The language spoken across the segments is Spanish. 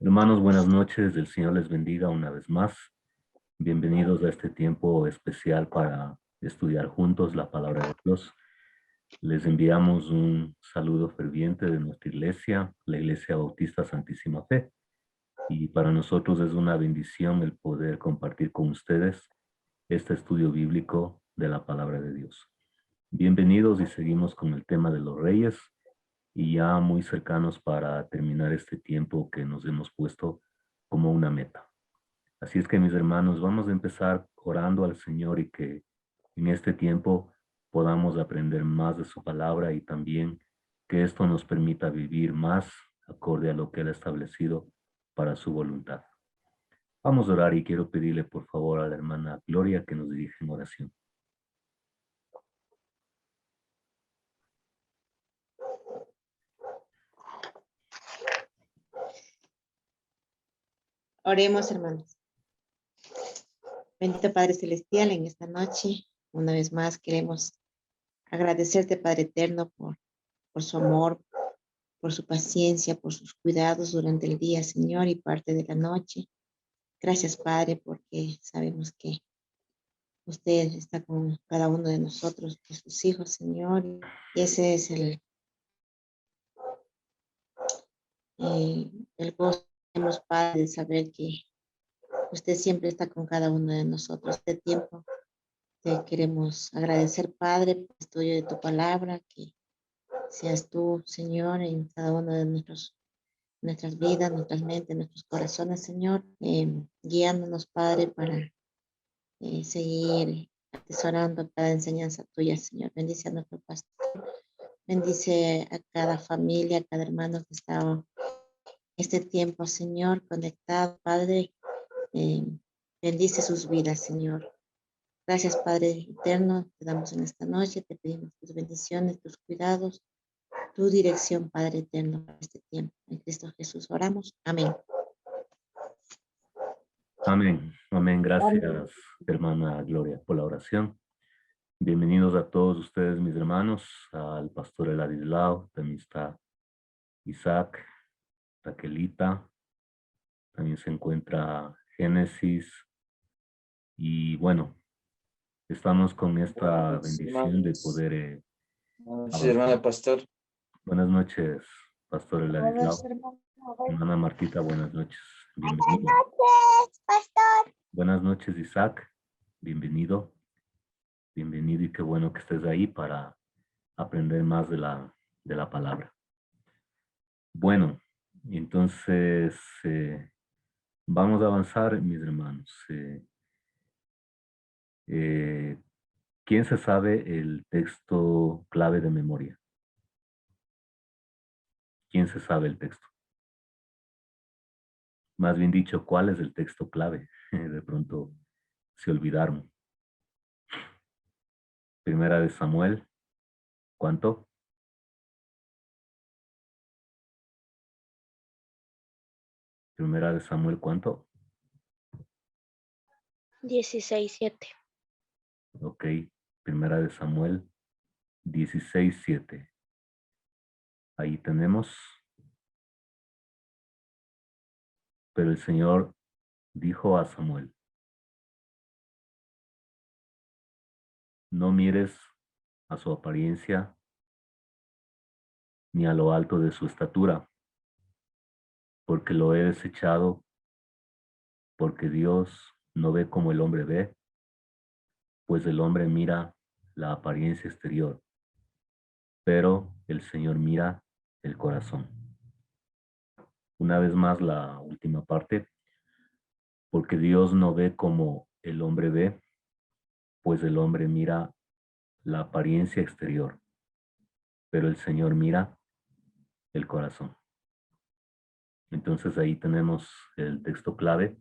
Hermanos, buenas noches. El Señor les bendiga una vez más. Bienvenidos a este tiempo especial para estudiar juntos la palabra de Dios. Les enviamos un saludo ferviente de nuestra iglesia, la Iglesia Bautista Santísima Fe. Y para nosotros es una bendición el poder compartir con ustedes este estudio bíblico de la palabra de Dios. Bienvenidos y seguimos con el tema de los reyes y ya muy cercanos para terminar este tiempo que nos hemos puesto como una meta. Así es que mis hermanos, vamos a empezar orando al Señor y que en este tiempo podamos aprender más de su palabra y también que esto nos permita vivir más acorde a lo que Él ha establecido para su voluntad. Vamos a orar y quiero pedirle por favor a la hermana Gloria que nos dirija en oración. Oremos, hermanos. Bendito Padre Celestial, en esta noche, una vez más queremos agradecerte, Padre Eterno, por su amor, por su paciencia, por sus cuidados durante el día, Señor, y parte de la noche. Gracias, Padre, porque sabemos que usted está con cada uno de nosotros, de sus hijos, Señor, y ese es el gozo que tenemos, Padre, de saber que usted siempre está con cada uno de nosotros. Este tiempo te queremos agradecer, Padre, por el estudio de tu palabra, que seas tú, Señor, en cada uno de nuestras vidas, nuestras mentes, nuestros corazones, Señor, guiándonos, Padre, para seguir atesorando cada enseñanza tuya, Señor. Bendice a nuestro pastor, bendice a cada familia, a cada hermano que está en este tiempo, Señor, conectado, Padre. eh, Bendice sus vidas, Señor. Gracias, Padre eterno, te damos en esta noche, te pedimos tus bendiciones, tus cuidados, tu dirección, Padre eterno, para este tiempo. En Cristo Jesús oramos. Amén. Amén. Amén. Gracias, hermana Gloria, por la oración. Bienvenidos a todos ustedes, mis hermanos, al pastor Eladislao, también está Isaac, Raquelita, también se encuentra Génesis, y bueno, estamos con esta bendición de poder Sí, hermano avanzar. pastor. Buenas noches, pastor Eladislao. Hermana Martita, buenas noches. Bienvenido. Buenas noches, pastor. Buenas noches, Isaac. Bienvenido. Bienvenido y qué bueno que estés ahí para aprender más de la palabra. Bueno, entonces vamos a avanzar, mis hermanos. ¿Quién se sabe el texto clave de memoria? ¿Quién se sabe el texto? Más bien dicho, ¿cuál es el texto clave? De pronto se olvidaron. Primera de Samuel, ¿cuánto? Primera de Samuel, ¿cuánto? 16:7. Ok, Primera de Samuel 16:7. Ahí tenemos. Pero el Señor dijo a Samuel, no mires a su apariencia ni a lo alto de su estatura, porque lo he desechado, porque Dios no ve como el hombre ve, pues el hombre mira la apariencia exterior, pero el Señor mira el corazón. Una vez más la última parte, porque Dios no ve como el hombre ve, pues el hombre mira la apariencia exterior, pero el Señor mira el corazón. Entonces ahí tenemos el texto clave,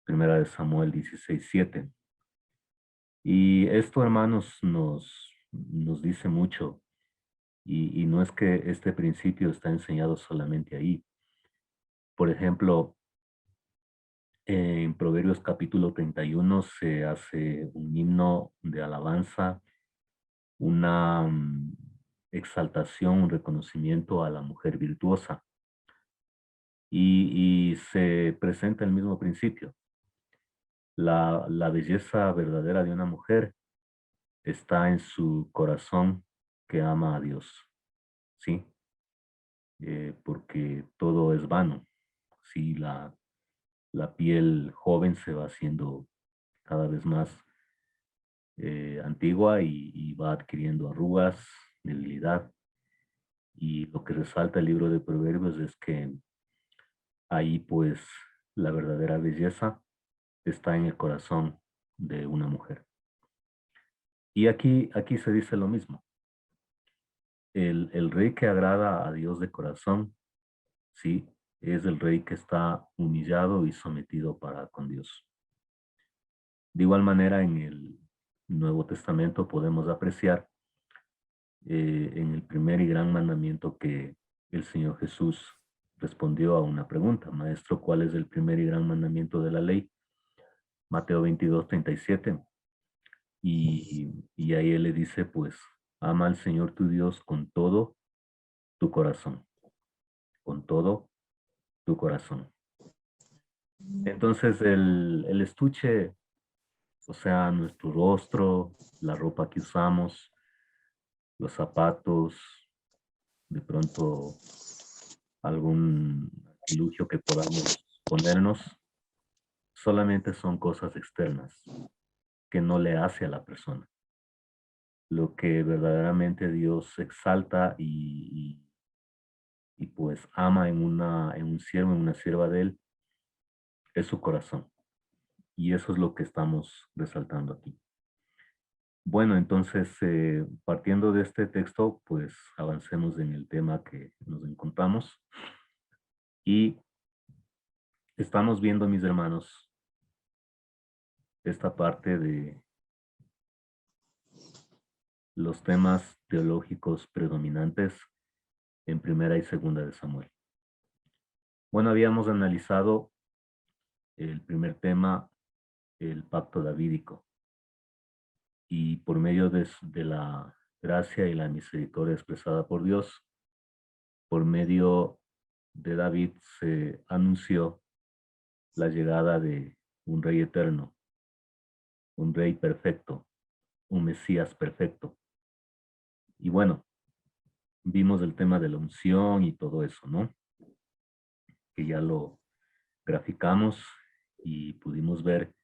Primera de Samuel 16:7. Y esto, hermanos, nos dice mucho. Y no es que este principio está enseñado solamente ahí. Por ejemplo, en Proverbios capítulo 31 se hace un himno de alabanza, una exaltación, un reconocimiento a la mujer virtuosa. y se presenta el mismo principio. La belleza verdadera de una mujer está en su corazón que ama a Dios, ¿sí? Porque todo es vano. Sí, la piel joven se va haciendo cada vez más antigua y va adquiriendo arrugas, debilidad. Y lo que resalta el libro de Proverbios es que ahí pues la verdadera belleza está en el corazón de una mujer. Y aquí se dice lo mismo. El rey que agrada a Dios de corazón, sí, es el rey que está humillado y sometido para con Dios. De igual manera, en el Nuevo Testamento podemos apreciar en el primer y gran mandamiento que el Señor Jesús respondió a una pregunta. Maestro, ¿cuál es el primer y gran mandamiento de la ley? Mateo 22:37. Y ahí él le dice, pues, ama al Señor tu Dios con todo tu corazón, con todo tu corazón. Entonces el estuche, o sea, nuestro rostro, la ropa que usamos, los zapatos, de pronto algún artilugio que podamos ponernos, solamente son cosas externas que no le hace a la persona. Lo que verdaderamente Dios exalta y pues ama en un siervo, en una sierva de Él, es su corazón. Y eso es lo que estamos resaltando aquí. Bueno, entonces, partiendo de este texto, pues avancemos en el tema que nos encontramos. Y estamos viendo, mis hermanos, esta parte de los temas teológicos predominantes en Primera y Segunda de Samuel. Bueno, habíamos analizado el primer tema, el pacto davídico. Y por medio de la gracia y la misericordia expresada por Dios, por medio de David se anunció la llegada de un rey eterno, un rey perfecto, un Mesías perfecto. Y bueno, vimos el tema de la unción y todo eso, ¿no? Que ya lo graficamos y pudimos ver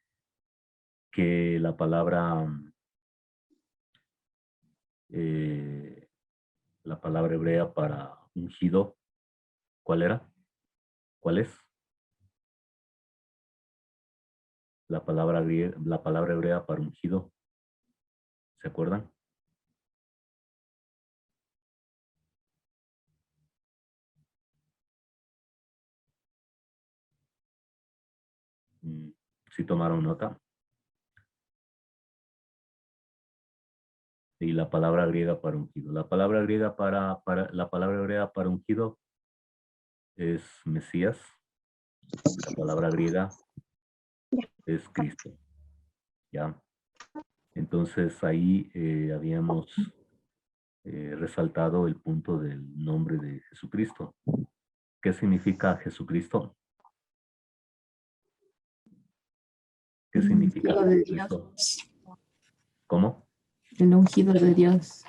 que la palabra hebrea para ungido, ¿cuál era? ¿Cuál es? La palabra hebrea para ungido, ¿se acuerdan? ¿Sí tomaron nota? Y la palabra griega para ungido. La palabra griega la palabra hebrea para ungido es Mesías. La palabra griega es Cristo. ¿Ya? Entonces ahí habíamos resaltado el punto del nombre de Jesucristo. ¿Qué significa Jesucristo? ¿Qué significa Jesucristo? ¿Cómo? El ungido de Dios.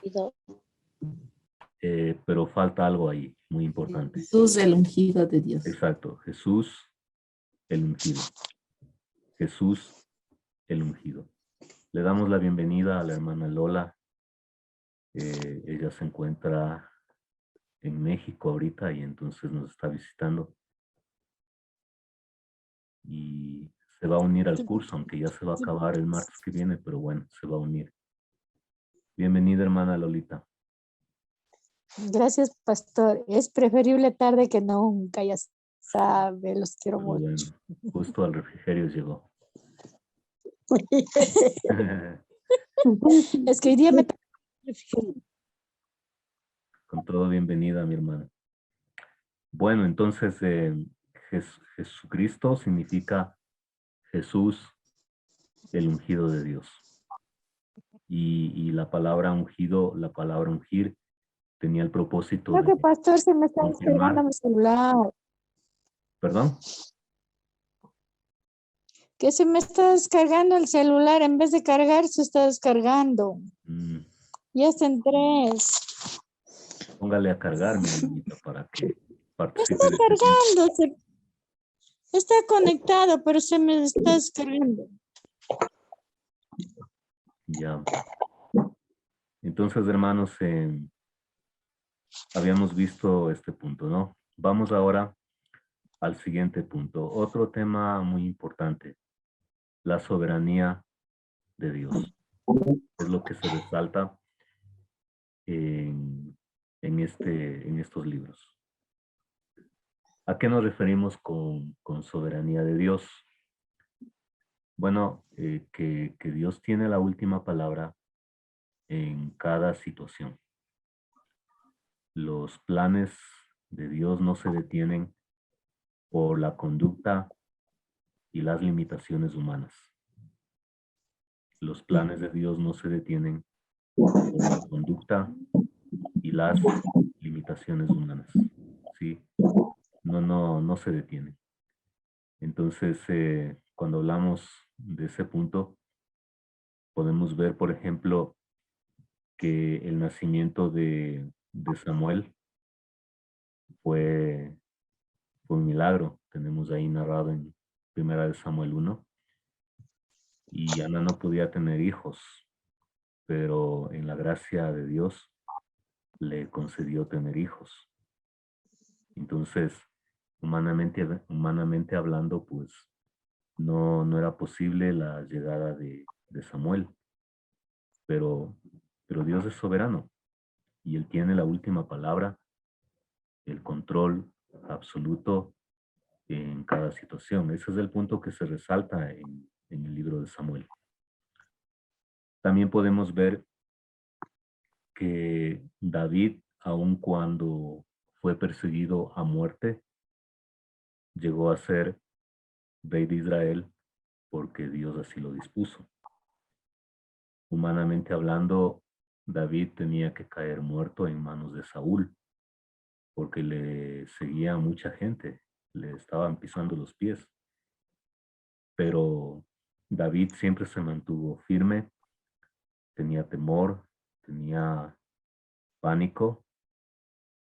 Pero falta algo ahí, muy importante. Jesús, el ungido de Dios. Exacto, Jesús, el ungido. Jesús, el ungido. Le damos la bienvenida a la hermana Lola. Ella se encuentra en México ahorita y entonces nos está visitando. Y se va a unir al curso, aunque ya se va a acabar el martes que viene, pero bueno, se va a unir. Bienvenida, hermana Lolita. Gracias, pastor. Es preferible tarde que nunca, ya sabe, los quiero Pero mucho. bueno, justo al refrigerio llegó. Es que hoy día me... Con todo, bienvenida, mi hermana. Bueno, entonces, Jesucristo significa Jesús, el ungido de Dios. Y la palabra ungido, la palabra ungir, tenía el propósito Creo que de pastor se me está confirmar. descargando mi celular. ¿Perdón? Que se me está descargando el celular. En vez de cargar, se está descargando. Mm, Ya está en 3. póngale a cargar, mi niñita, para que participe Está de este tiempo. cargando. Está conectado, pero se me está descargando. Ya. Entonces, hermanos, habíamos visto este punto, ¿no? Vamos ahora al siguiente punto. Otro tema muy importante, la soberanía de Dios. Es lo que se resalta en estos libros. ¿A qué nos referimos con soberanía de Dios? Bueno, que Dios tiene la última palabra en cada situación. Los planes de Dios no se detienen por la conducta y las limitaciones humanas. Los planes de Dios no se detienen por la conducta y las limitaciones humanas. ¿Sí? No se detienen. Entonces, cuando hablamos de ese punto, podemos ver, por ejemplo, que el nacimiento de Samuel fue un milagro. Tenemos ahí narrado en 1 Samuel 1. Y Ana no podía tener hijos, pero en la gracia de Dios le concedió tener hijos. Entonces, humanamente hablando, pues no era posible la llegada de Samuel, pero Dios es soberano y Él tiene la última palabra, el control absoluto en cada situación. Ese es el punto que se resalta en el libro de Samuel. También podemos ver que David, aun cuando fue perseguido a muerte, llegó a ser rey de Israel porque Dios así lo dispuso. Humanamente hablando, David tenía que caer muerto en manos de Saúl porque le seguía mucha gente, le estaban pisando los pies. Pero David siempre se mantuvo firme, tenía temor, tenía pánico,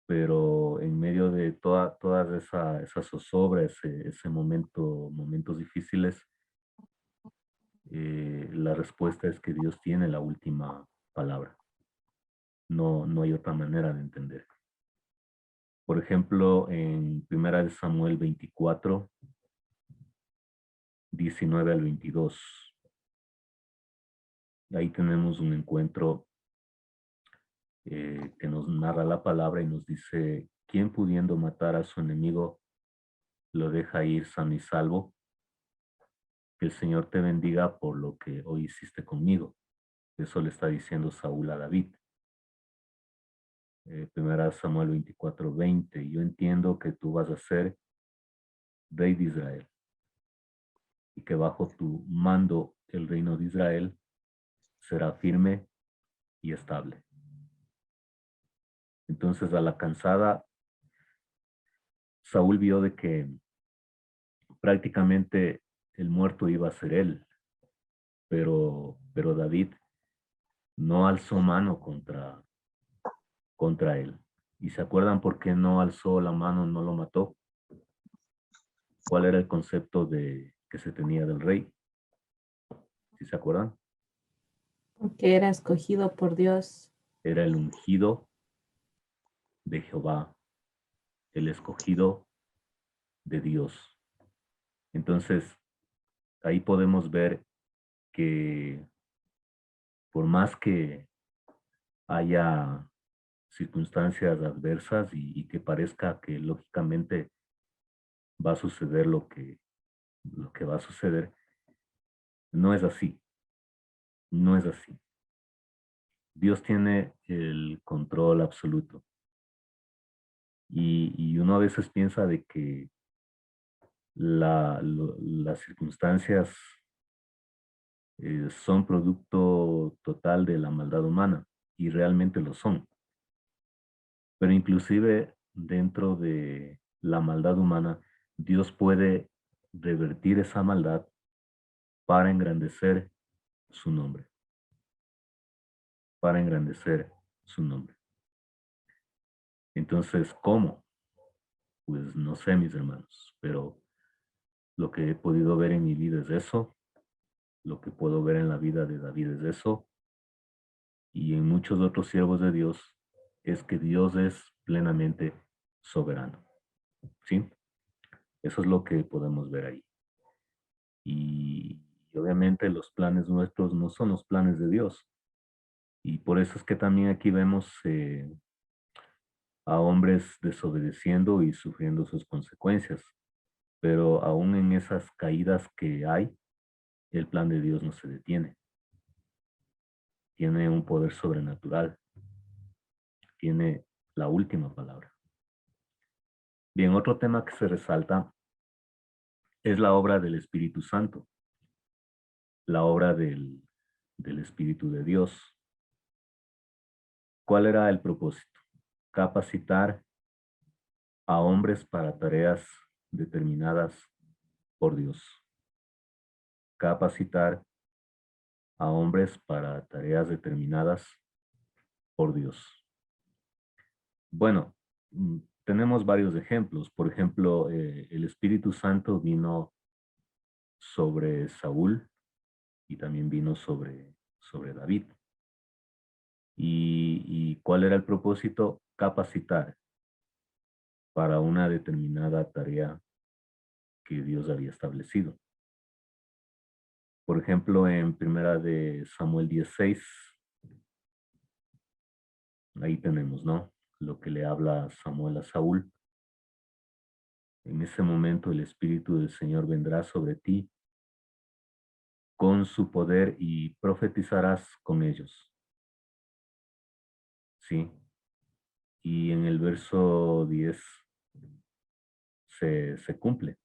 pero en medio de todas esas zozobras, momentos difíciles, la respuesta es que Dios tiene la última palabra. No hay otra manera de entender. Por ejemplo, en 1 Samuel 24, 19 al 22, ahí tenemos un encuentro que nos narra la palabra y nos dice, ¿quién pudiendo matar a su enemigo lo deja ir sano y salvo? Que el Señor te bendiga por lo que hoy hiciste conmigo. Eso le está diciendo Saúl a David. 1 Samuel 24, 20. Yo entiendo que tú vas a ser rey de Israel y que bajo tu mando el reino de Israel será firme y estable. Entonces a la cansada, Saúl vio de que prácticamente el muerto iba a ser él, pero David no alzó mano contra él. ¿Y se acuerdan por qué no alzó la mano, no lo mató? ¿Cuál era el concepto que se tenía del rey? ¿Sí se acuerdan? Porque era escogido por Dios. Era el ungido de Jehová, el escogido de Dios. Entonces, ahí podemos ver que por más que haya circunstancias adversas y que parezca que lógicamente va a suceder lo que va a suceder, no es así. No es así. Dios tiene el control absoluto. Y uno a veces piensa de que las circunstancias son producto total de la maldad humana, y realmente lo son. Pero inclusive dentro de la maldad humana Dios puede revertir esa maldad para engrandecer su nombre. Para engrandecer su nombre. Entonces, ¿cómo? Pues no sé, mis hermanos, pero lo que he podido ver en mi vida es eso. Lo que puedo ver en la vida de David es eso. Y en muchos otros siervos de Dios es que Dios es plenamente soberano. ¿Sí? Eso es lo que podemos ver ahí. Y obviamente los planes nuestros no son los planes de Dios. Y por eso es que también aquí vemos a hombres desobedeciendo y sufriendo sus consecuencias. Pero aún en esas caídas que hay, el plan de Dios no se detiene. Tiene un poder sobrenatural. Tiene la última palabra. Bien, otro tema que se resalta es la obra del Espíritu Santo. La obra del Espíritu de Dios. ¿Cuál era el propósito? Capacitar a hombres para tareas determinadas por Dios. Capacitar a hombres para tareas determinadas por Dios. Bueno, tenemos varios ejemplos. Por ejemplo, el Espíritu Santo vino sobre Saúl y también vino sobre David. ¿Y cuál era el propósito? Capacitar para una determinada tarea que Dios había establecido. Por ejemplo, en primera de Samuel 16, ahí tenemos, ¿no? Lo que le habla Samuel a Saúl. En ese momento el Espíritu del Señor vendrá sobre ti con su poder y profetizarás con ellos. ¿Sí? Y en el verso 10 se cumple.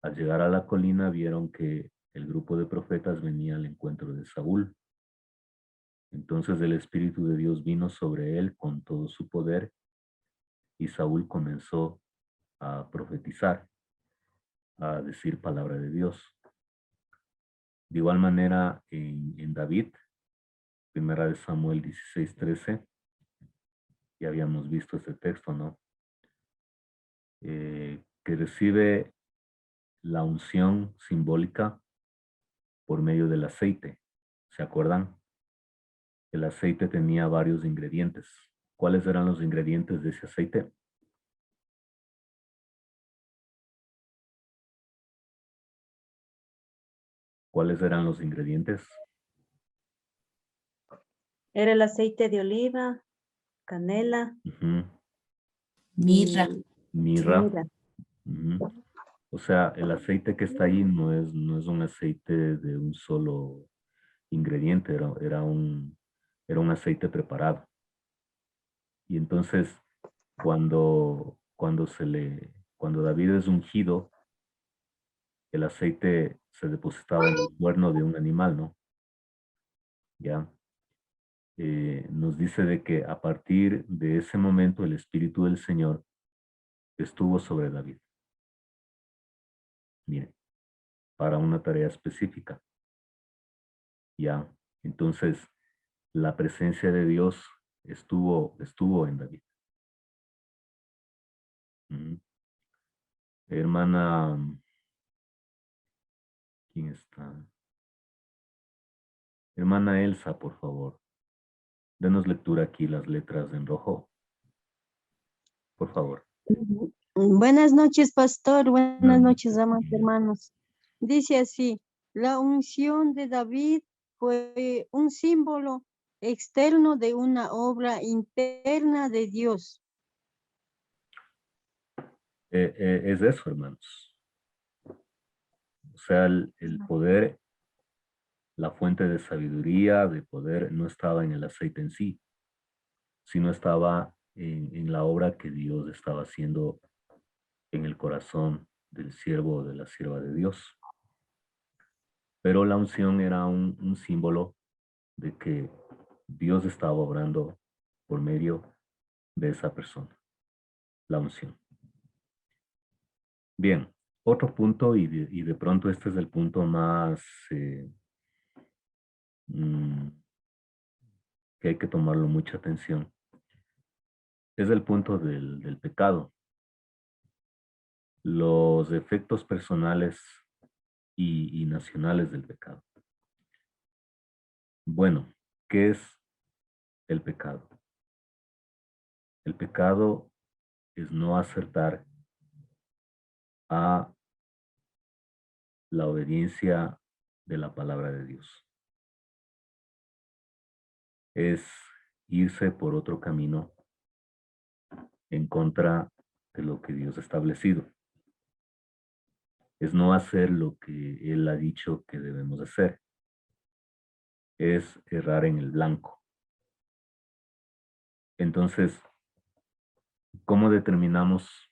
Al llegar a la colina vieron que el grupo de profetas venía al encuentro de Saúl. Entonces el Espíritu de Dios vino sobre él con todo su poder y Saúl comenzó a profetizar, a decir palabra de Dios. De igual manera en David, primera de Samuel 16:13, ya habíamos visto este texto, ¿no? Que recibe la unción simbólica por medio del aceite. ¿Se acuerdan? El aceite tenía varios ingredientes. ¿Cuáles eran los ingredientes de ese aceite? ¿Cuáles eran los ingredientes? Era el aceite de oliva, canela, Ujú. Mirra. Mirra. mira. Ujú. O sea, el aceite que está ahí no es un aceite de un solo ingrediente, era un aceite preparado. Y entonces, cuando David es ungido, el aceite se depositaba en el cuerno de un animal, ¿no? Ya. Nos dice de que a partir de ese momento el Espíritu del Señor estuvo sobre David. Miren, para una tarea específica. Ya. Entonces, la presencia de Dios estuvo en David. Hermana, ¿quién está? Hermana Elsa, por favor. Denos lectura aquí las letras en rojo. Por favor. Buenas noches, pastor. Buenas Buenas noches, noches, amados Miriam. hermanos. Dice así, la unción de David fue un símbolo externo de una obra interna de Dios. Es eso, hermanos. O sea, el poder, la fuente de sabiduría, de poder, no estaba en el aceite en sí, sino estaba en la obra que Dios estaba haciendo en el corazón del siervo o de la sierva de Dios. Pero la unción era un símbolo de que Dios estaba obrando por medio de esa persona, la unción. Bien, otro punto, y de pronto este es el punto más que hay que tomarlo mucha atención, es el punto del pecado. Los efectos personales y nacionales del pecado. Bueno, ¿qué es el pecado? El pecado es no acertar a la obediencia de la palabra de Dios. Es irse por otro camino en contra de lo que Dios ha establecido. Es no hacer lo que Él ha dicho que debemos hacer. Es errar en el blanco. Entonces, ¿cómo determinamos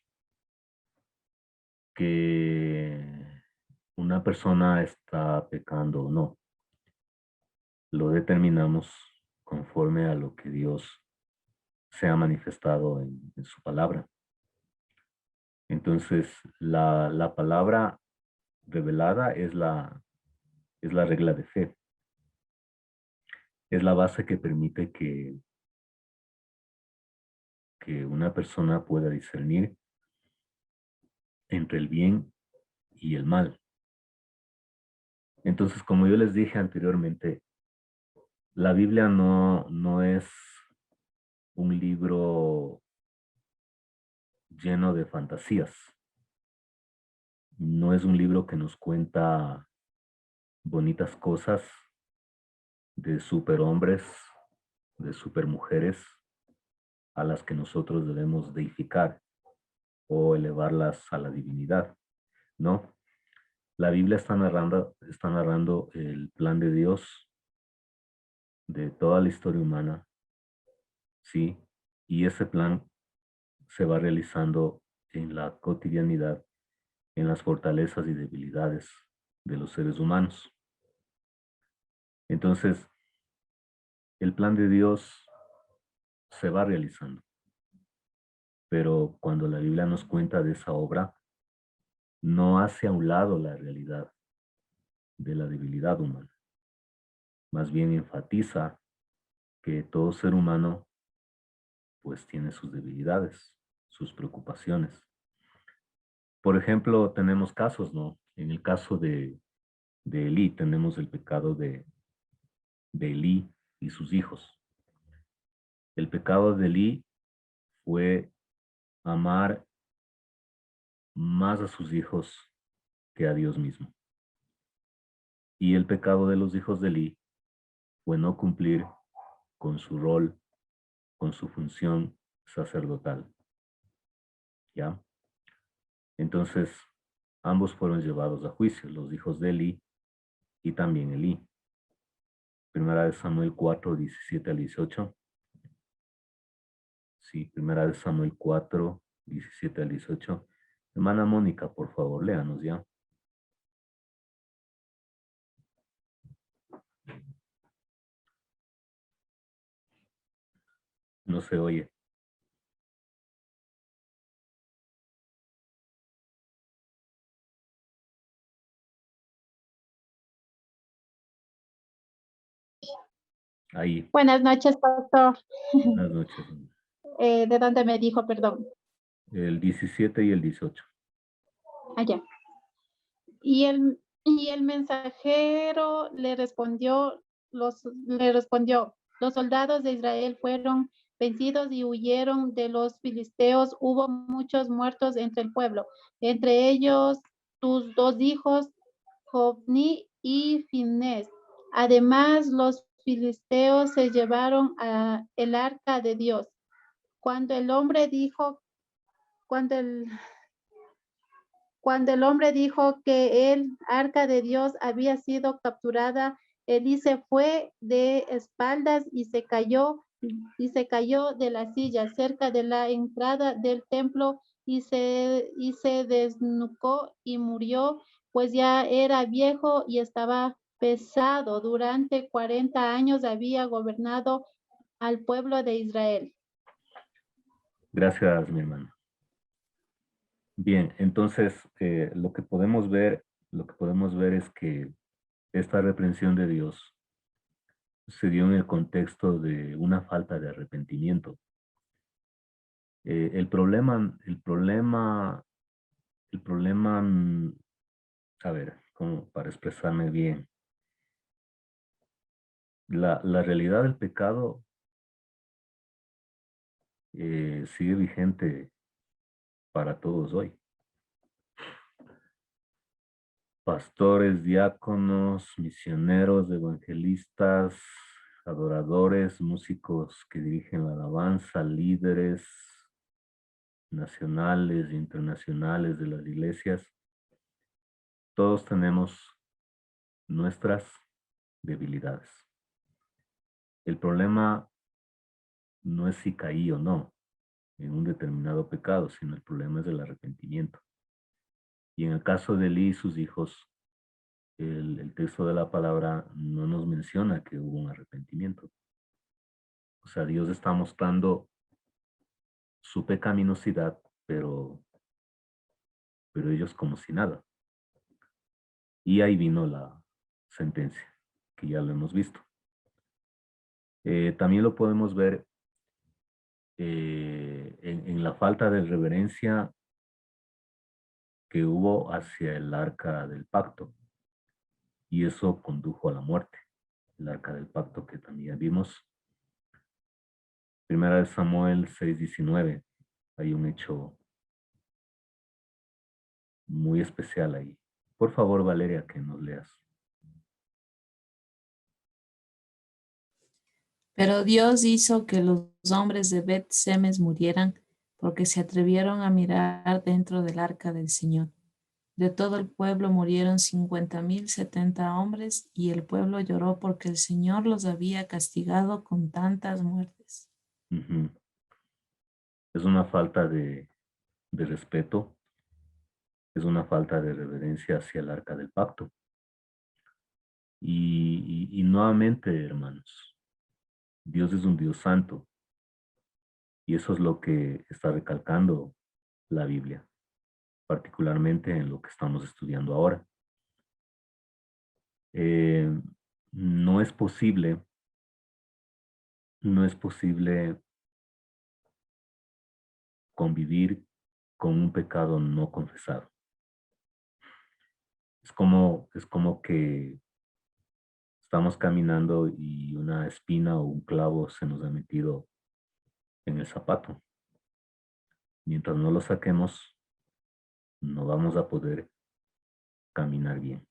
que una persona está pecando o no? Lo determinamos conforme a lo que Dios se ha manifestado en su palabra. Entonces, la palabra revelada es la regla de fe. Es la base que permite que una persona pueda discernir entre el bien y el mal. Entonces, como yo les dije anteriormente, la Biblia no es un libro lleno de fantasías. No es un libro que nos cuenta bonitas cosas de superhombres, de supermujeres, a las que nosotros debemos deificar o elevarlas a la divinidad. No, la Biblia está narrando el plan de Dios de toda la historia humana, ¿sí? Y ese plan se va realizando en la cotidianidad, en las fortalezas y debilidades de los seres humanos. Entonces, el plan de Dios se va realizando. Pero cuando la Biblia nos cuenta de esa obra, no hace a un lado la realidad de la debilidad humana. Más bien enfatiza que todo ser humano pues tiene sus debilidades, sus preocupaciones. Por ejemplo, tenemos casos, ¿no? En el caso de Elí tenemos el pecado de Elí y sus hijos. El pecado de Elí fue amar más a sus hijos que a Dios mismo. Y el pecado de los hijos de Elí fue no cumplir con su rol, con su función sacerdotal. ¿Ya? Entonces, ambos fueron llevados a juicio, los hijos de Elí y también Elí. Primera de Samuel 4, 17 al 18. Sí, Primera de Samuel 4, 17 al 18. Hermana Mónica, por favor, léanos ya. No se oye. Ahí. Buenas noches, pastor. Buenas noches. ¿De dónde me dijo, perdón? El 17 y el 18. Allá. Y el mensajero le respondió, los soldados de Israel fueron vencidos y huyeron de los filisteos. Hubo muchos muertos entre el pueblo, entre ellos tus dos hijos, Hofni y Finés. Además, los filisteos se llevaron el arca de Dios. Cuando el hombre dijo que el arca de Dios había sido capturada, Elí se fue de espaldas y se cayó de la silla cerca de la entrada del templo y se desnucó y murió, pues ya era viejo y estaba pesado. Durante 40 años había gobernado al pueblo de Israel. Gracias, mi hermana. Bien, entonces lo que podemos ver es que esta reprensión de Dios se dio en el contexto de una falta de arrepentimiento. El problema, a ver, como para expresarme bien, la realidad del pecado sigue vigente para todos hoy. Pastores, diáconos, misioneros, evangelistas, adoradores, músicos que dirigen la alabanza, líderes nacionales e internacionales de las iglesias, todos tenemos nuestras debilidades. El problema no es si caí o no en un determinado pecado, sino el problema es el arrepentimiento. Y en el caso de Elí y sus hijos, el texto de la palabra no nos menciona que hubo un arrepentimiento. O sea, Dios está mostrando su pecaminosidad, pero ellos como si nada. Y ahí vino la sentencia, que ya lo hemos visto. También lo podemos ver en la falta de reverencia que hubo hacia el arca del pacto. Y eso condujo a la muerte. El arca del pacto que también vimos. Primera de Samuel 6:19. Hay un hecho muy especial ahí. Por favor, Valeria, que nos leas. Pero Dios hizo que los hombres de Bet-Semes murieran porque se atrevieron a mirar dentro del arca del Señor. De todo el pueblo murieron 50,070 hombres y el pueblo lloró porque el Señor los había castigado con tantas muertes. Uh-huh. Es una falta de respeto, es una falta de reverencia hacia el arca del pacto. Y nuevamente, hermanos, Dios es un Dios santo. Y eso es lo que está recalcando la Biblia, particularmente en lo que estamos estudiando ahora. No es posible convivir con un pecado no confesado. Es como que estamos caminando y una espina o un clavo se nos ha metido en el zapato. Mientras no lo saquemos, no vamos a poder caminar bien.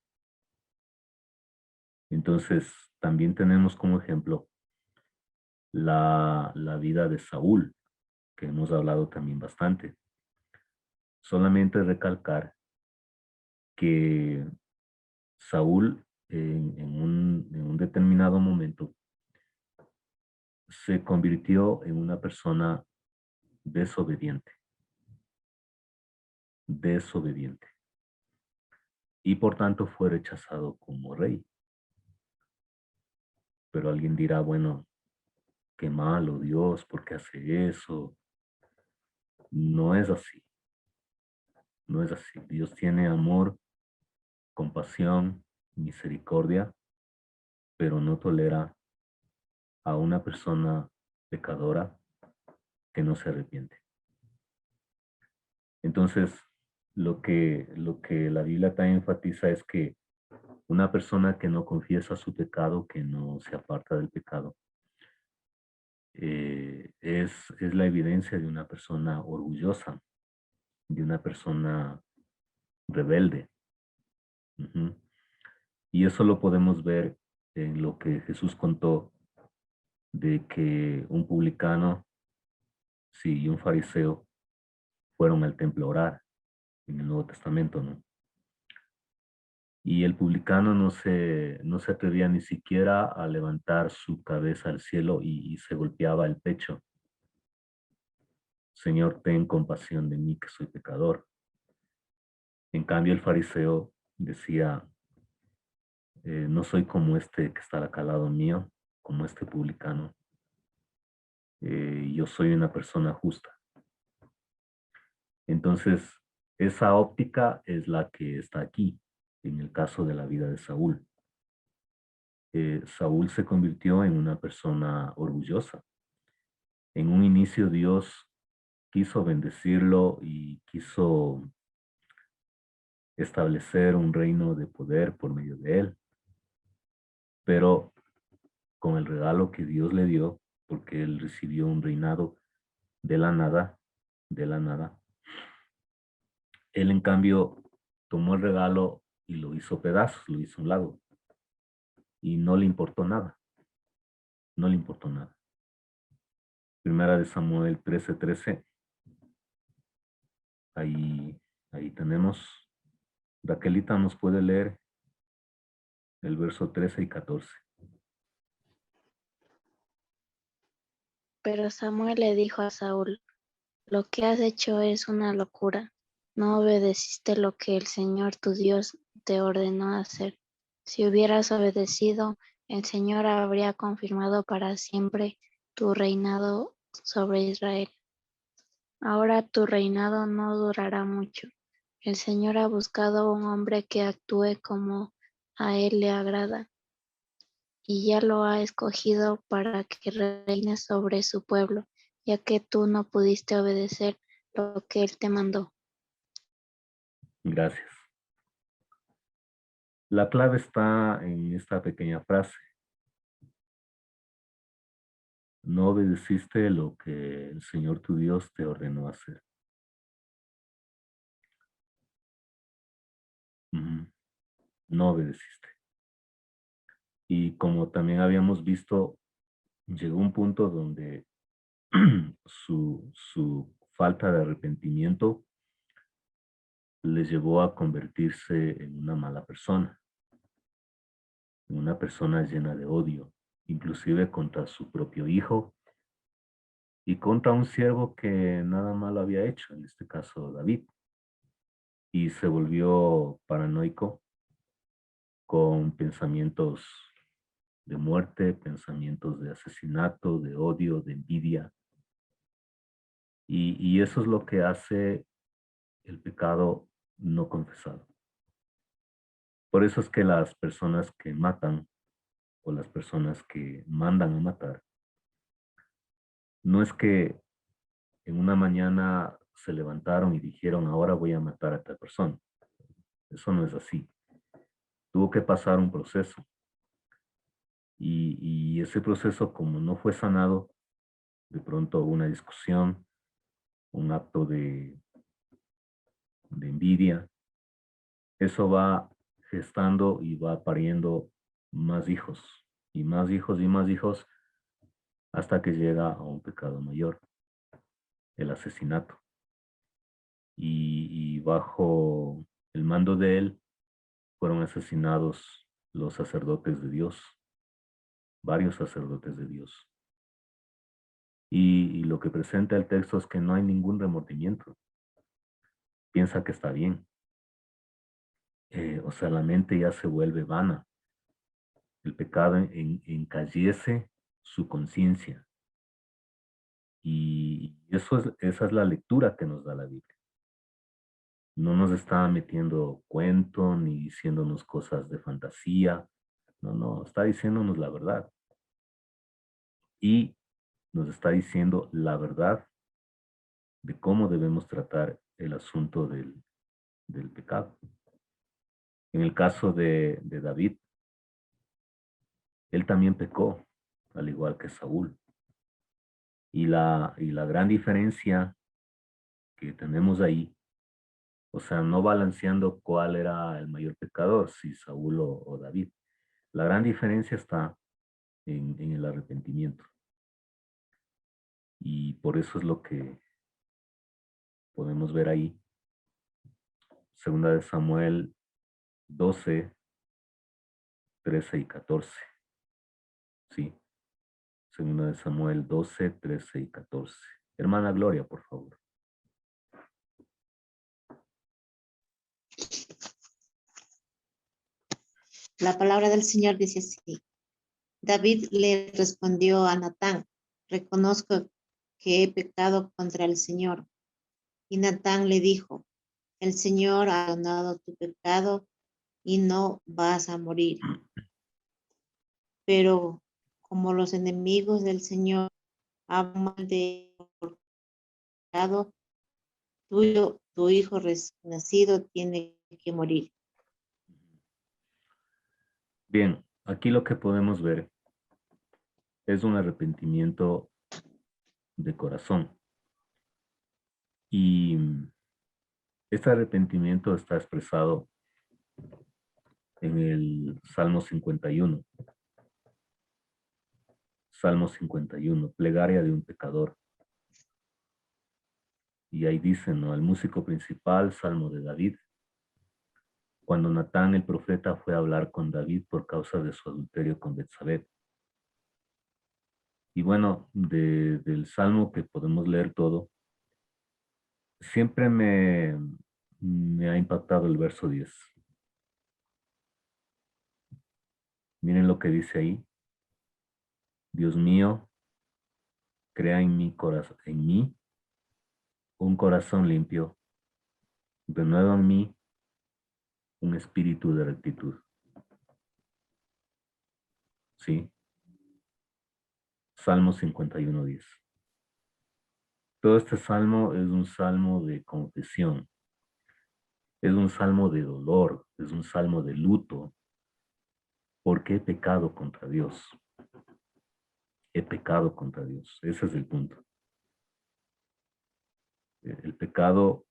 Entonces, también tenemos como ejemplo la vida de Saúl, que hemos hablado también bastante. Solamente recalcar que Saúl en un determinado momento se convirtió en una persona desobediente. Y por tanto fue rechazado como rey. Pero alguien dirá, bueno, qué malo Dios, ¿por qué hace eso? No es así. No es así. Dios tiene amor, compasión, misericordia, pero no tolera a una persona pecadora que no se arrepiente. Entonces, lo que la Biblia también enfatiza es que una persona que no confiesa su pecado, que no se aparta del pecado, es la evidencia de una persona orgullosa, de una persona rebelde. Uh-huh. Y eso lo podemos ver en lo que Jesús contó de que un publicano, sí, y un fariseo fueron al templo a orar en el Nuevo Testamento, ¿no? Y el publicano no se atrevía ni siquiera a levantar su cabeza al cielo y se golpeaba el pecho. Señor, ten compasión de mí, que soy pecador. En cambio, el fariseo decía, no soy como este que está acá al lado mío, como este publicano. Yo soy una persona justa. Entonces, Esa óptica es la que está aquí, en el caso de la vida de Saúl. Saúl se convirtió en una persona orgullosa. En un inicio Dios quiso bendecirlo y quiso establecer un reino de poder por medio de él. Pero con el regalo que Dios le dio, porque él recibió un reinado de la nada, él en cambio tomó el regalo y lo hizo pedazos, lo hizo a un lado. Y no le importó nada. No le importó nada. Primera de Samuel 13:13. Ahí tenemos. Raquelita nos puede leer el verso 13 y 14. Pero Samuel le dijo a Saúl: lo que has hecho es una locura. No obedeciste lo que el Señor tu Dios te ordenó hacer. Si hubieras obedecido, el Señor habría confirmado para siempre tu reinado sobre Israel. Ahora tu reinado no durará mucho. El Señor ha buscado un hombre que actúe como a él le agrada, y ya lo ha escogido para que reine sobre su pueblo, ya que tú no pudiste obedecer lo que él te mandó. Gracias. La clave está en esta pequeña frase. No obedeciste lo que el Señor tu Dios te ordenó hacer. No obedeciste. Y como también habíamos visto, llegó un punto donde su falta de arrepentimiento les llevó a convertirse en una mala persona, en una persona llena de odio, inclusive contra su propio hijo y contra un siervo que nada malo había hecho, en este caso David. Y se volvió paranoico con pensamientos de muerte, pensamientos de asesinato, de odio, de envidia. Y eso es lo que hace el pecado no confesado. Por eso es que las personas que matan o las personas que mandan a matar, no es que en una mañana se levantaron y dijeron, ahora voy a matar a tal persona. Eso no es así. Tuvo que pasar un proceso. Y ese proceso, como no fue sanado, de pronto hubo una discusión, un acto de envidia, eso va gestando y va pariendo más hijos, y más hijos, y más hijos, hasta que llega a un pecado mayor, el asesinato. Y bajo el mando de él fueron asesinados los sacerdotes de Dios, varios sacerdotes de Dios. Y lo que presenta el texto es que no hay ningún remordimiento. Piensa que está bien. O sea, la mente ya se vuelve vana. El pecado encallece su conciencia. Y esa es la lectura que nos da la Biblia. No nos está metiendo cuento ni diciéndonos cosas de fantasía. No, está diciéndonos la verdad. Y nos está diciendo la verdad de cómo debemos tratar el asunto del pecado. En el caso de David, él también pecó, al igual que Saúl. Y la gran diferencia que tenemos ahí, o sea, no balanceando cuál era el mayor pecador, si Saúl o David. La gran diferencia está en el arrepentimiento. Y por eso es lo que podemos ver ahí. Segunda de Samuel 12, 13 y 14. Sí. Segunda de Samuel 12, 13 y 14. Hermana Gloria, por favor. La palabra del Señor dice así. David le respondió a Natán, reconozco que he pecado contra el Señor. Y Natán le dijo, El Señor ha perdonado tu pecado y no vas a morir. Pero como los enemigos del Señor hablan mal de pecado tuyo, tu hijo recién nacido tiene que morir. Bien, aquí lo que podemos ver es un arrepentimiento de corazón. Y este arrepentimiento está expresado en el Salmo 51. Salmo 51, plegaria de un pecador. Y ahí dice, ¿no? El músico principal, Salmo de David. Cuando Natán el profeta fue a hablar con David por causa de su adulterio con Betsabé. Y bueno, del Salmo que podemos leer todo, siempre me ha impactado el verso 10. Miren lo que dice ahí. Dios mío, crea en mí un corazón limpio. Renueva en mí un espíritu de rectitud. ¿Sí? Salmo 51:10. Todo este salmo es un salmo de confesión. Es un salmo de dolor. Es un salmo de luto. Porque he pecado contra Dios. He pecado contra Dios. Ese es el punto. El pecado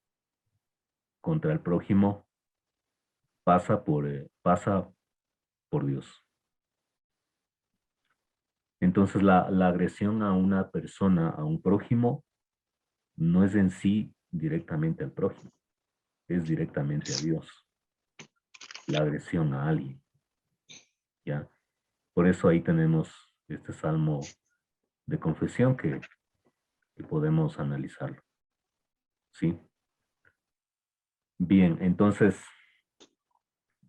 contra el prójimo pasa por Dios. Entonces la agresión a una persona, a un prójimo, no es en sí directamente al prójimo, es directamente a Dios. La agresión a alguien. ¿Ya? Por eso ahí tenemos este salmo de confesión que podemos analizarlo. ¿Sí? Bien, entonces,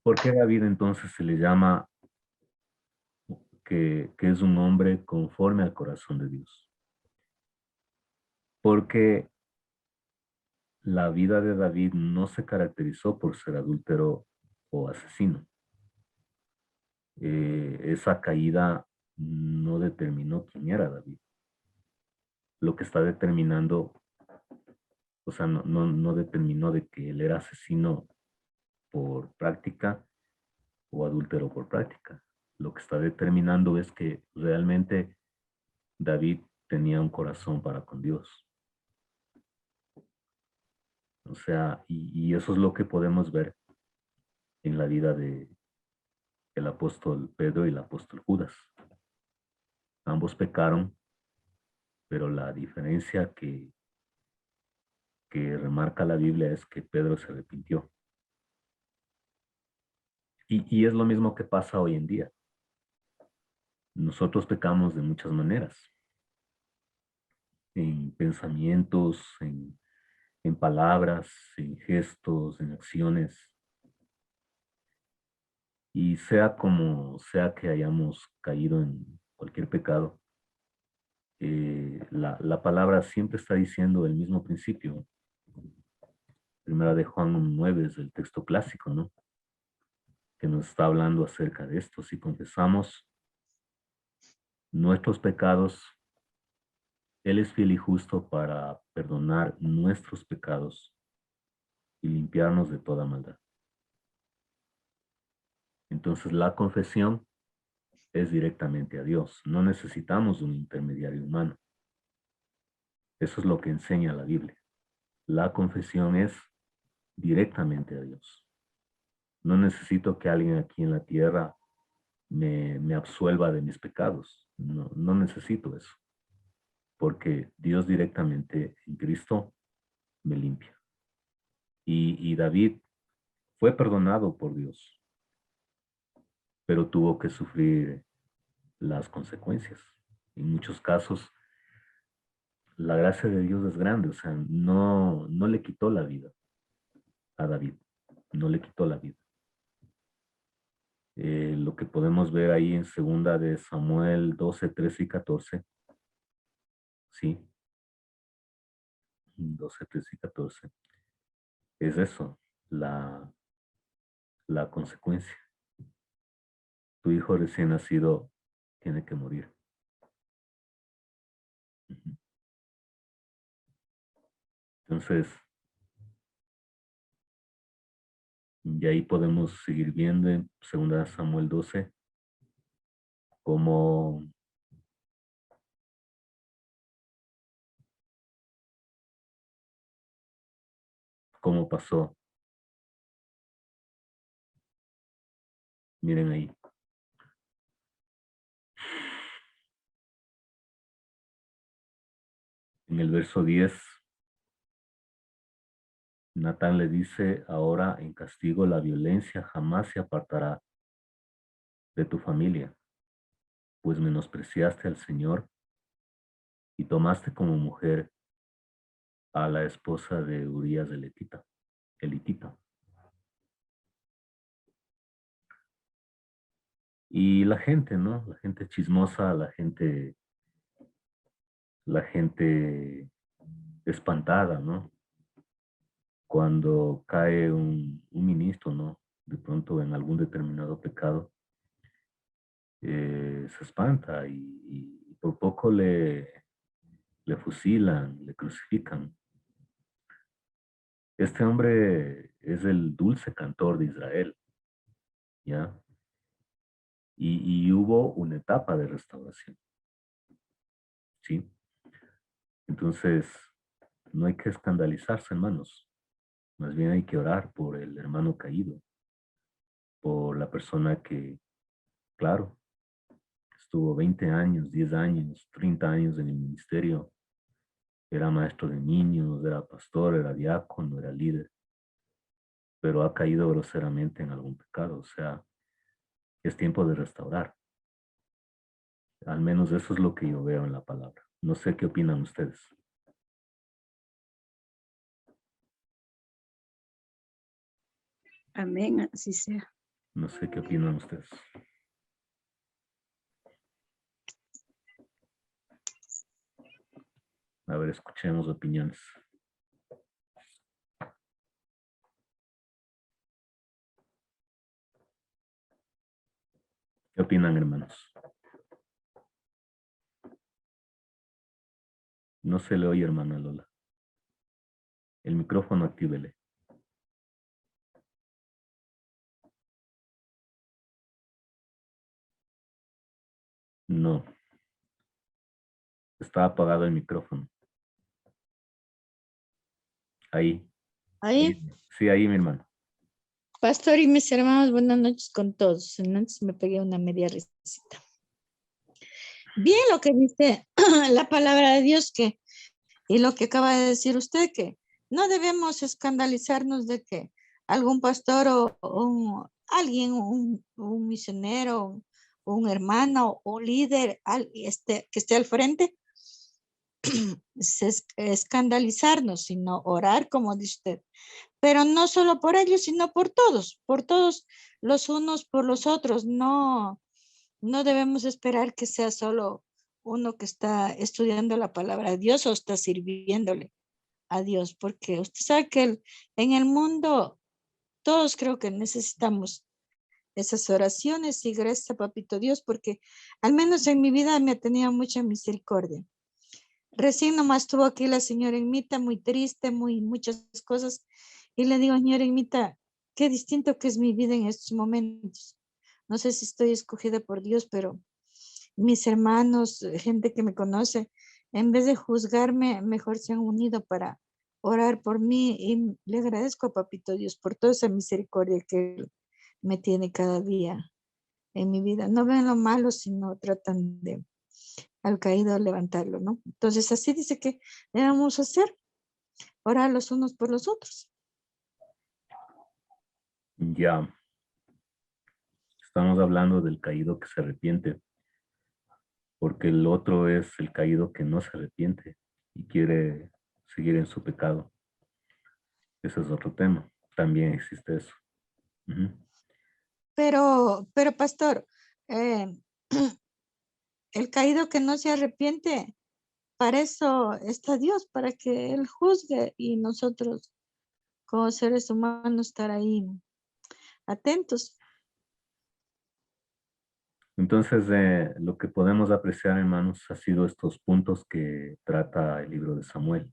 ¿por qué David entonces se le llama que es un hombre conforme al corazón de Dios? Porque la vida de David no se caracterizó por ser adúltero o asesino. Esa caída no determinó quién era David. Lo que está determinando, o sea, no determinó de que él era asesino por práctica o adúltero por práctica. Lo que está determinando es que realmente David tenía un corazón para con Dios. O sea, y eso es lo que podemos ver en la vida del apóstol Pedro y el apóstol Judas. Ambos pecaron, pero la diferencia que remarca la Biblia es que Pedro se arrepintió. Y es lo mismo que pasa hoy en día. Nosotros pecamos de muchas maneras. En pensamientos, en palabras, en gestos, en acciones. Y sea como sea que hayamos caído en cualquier pecado, la palabra siempre está diciendo el mismo principio. Primera de Juan 9 es el texto clásico, ¿no? Que nos está hablando acerca de esto. Si confesamos nuestros pecados, Él es fiel y justo para perdonar nuestros pecados y limpiarnos de toda maldad. Entonces la confesión es directamente a Dios. No necesitamos un intermediario humano. Eso es lo que enseña la Biblia. La confesión es directamente a Dios. No necesito que alguien aquí en la tierra me absuelva de mis pecados. No necesito eso. Porque Dios directamente en Cristo me limpia. Y David fue perdonado por Dios, pero tuvo que sufrir las consecuencias. En muchos casos, la gracia de Dios es grande, o sea, no le quitó la vida a David, no le quitó la vida. Lo que podemos ver ahí en 2 de Samuel 12, 13 y 14, ¿sí? 12, 13 y 14. es eso, la consecuencia. Tu hijo recién nacido tiene que morir. Ujú. Entonces, y ahí podemos seguir viendo en 2 Samuel 12 cómo pasó. Miren ahí. En el verso 10, Natán le dice, ahora en castigo la violencia jamás se apartará de tu familia, pues menospreciaste al Señor y tomaste como mujer a la esposa de Urías el Hitita. Y la gente, ¿no? La gente chismosa, la gente espantada, ¿no? Cuando cae un ministro, ¿no? De pronto en algún determinado pecado, se espanta y por poco le fusilan, le crucifican. Este hombre es el dulce cantor de Israel, ¿ya? Y hubo una etapa de restauración, ¿sí? Entonces, no hay que escandalizarse, hermanos. Más bien hay que orar por el hermano caído, por la persona que, claro, estuvo 20 años, 10 años, 30 años en el ministerio, era maestro de niños, era pastor, era diácono, era líder, pero ha caído groseramente en algún pecado. O sea, es tiempo de restaurar. Al menos eso es lo que yo veo en la palabra. No sé qué opinan ustedes. Amén, así sea. No sé qué opinan ustedes. A ver, escuchemos opiniones. ¿Qué opinan, hermanos? No se le oye, hermana Lola. El micrófono actívele. No. Está apagado el micrófono. Ahí. Ahí, Sí, ahí, mi hermano. pastor y mis hermanos, buenas noches con todos. Antes me pegué una media risita. Bien lo que dice la palabra de Dios y lo que acaba de decir usted, que no debemos escandalizarnos de que algún pastor o alguien, un misionero, un hermano o líder que esté al frente, escandalizarnos, sino orar, como dice usted. Pero no solo por ellos, sino por todos los unos por los otros. No debemos esperar que sea solo uno que está estudiando la palabra de Dios o está sirviéndole a Dios, porque usted sabe que en el mundo todos creo que necesitamos esas oraciones y gracias a Papito Dios, porque al menos en mi vida me ha tenido mucha misericordia. Recién nomás estuvo aquí la señora Enmita, muy triste, muchas cosas, y le digo, señora Enmita, qué distinto que es mi vida en estos momentos. No sé si estoy escogida por Dios, pero mis hermanos, gente que me conoce, en vez de juzgarme, mejor se han unido para orar por mí y le agradezco a Papito Dios por toda esa misericordia que Él me tiene cada día en mi vida. No ven lo malo, sino tratan de al caído levantarlo, ¿no? Entonces así dice que debemos hacer, orar los unos por los otros. Ya. Estamos hablando del caído que se arrepiente, porque el otro es el caído que no se arrepiente y quiere seguir en su pecado. Ese es otro tema. También existe eso. Ujú. Pero pastor, eh, el caído que no se arrepiente, para eso está Dios, para que Él juzgue y nosotros como seres humanos estar ahí atentos. Entonces, lo que podemos apreciar, hermanos, ha sido estos puntos que trata el libro de Samuel.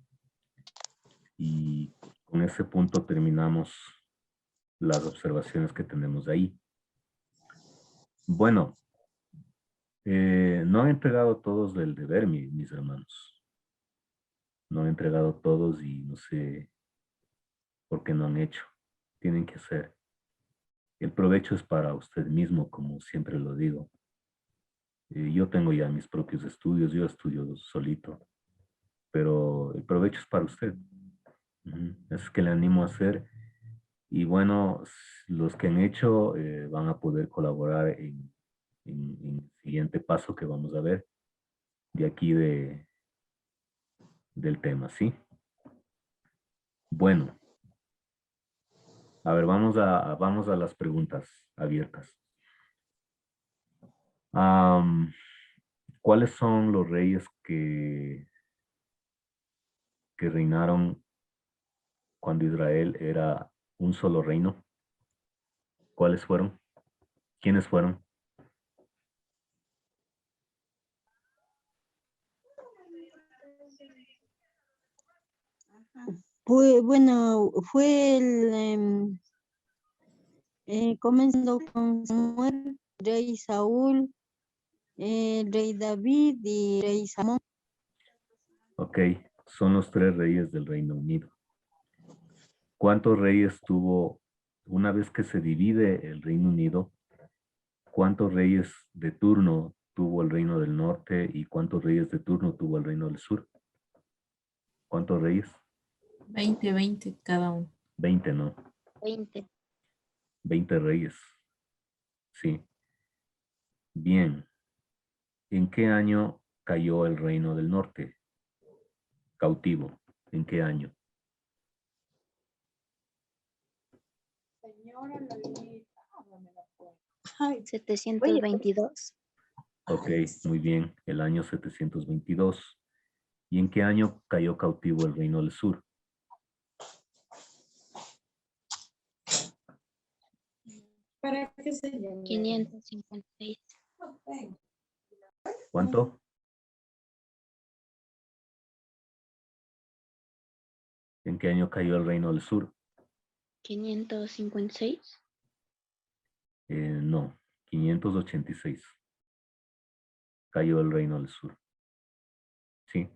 Y con ese punto terminamos las observaciones que tenemos ahí. Bueno, no han entregado todos el deber, mis hermanos. No han entregado todos y no sé por qué no han hecho. Tienen que hacer. El provecho es para usted mismo, como siempre lo digo. Yo tengo ya mis propios estudios, yo estudio solito, pero el provecho es para usted. Es que le animo a hacer. Y bueno, los que han hecho van a poder colaborar en el siguiente paso que vamos a ver de aquí del tema, ¿sí? Bueno, a ver, vamos a las preguntas abiertas. ¿Cuáles son los reyes que reinaron cuando Israel era un solo reino? ¿Cuáles fueron? ¿Quiénes fueron? Bueno, fue comenzando con Samuel, rey Saúl, rey David y rey Salomón. Ok, son los 3 reyes del Reino Unido. ¿Cuántos reyes tuvo, una vez que se divide el Reino Unido, cuántos reyes de turno tuvo el Reino del Norte y cuántos reyes de turno tuvo el Reino del Sur? ¿Cuántos reyes? 20 cada uno. 20, ¿no? 20. 20 reyes. Sí. Bien. ¿En qué año cayó el Reino del Norte? Cautivo. ¿En qué año? Ay, 722. Ok, muy bien. El año 722. ¿Y en qué año cayó cautivo el Reino del Sur? ¿para qué se llama? 556. ¿Cuánto? ¿En qué año cayó el Reino del Sur? 556. No, 586. Cayó el Reino del Sur. Sí.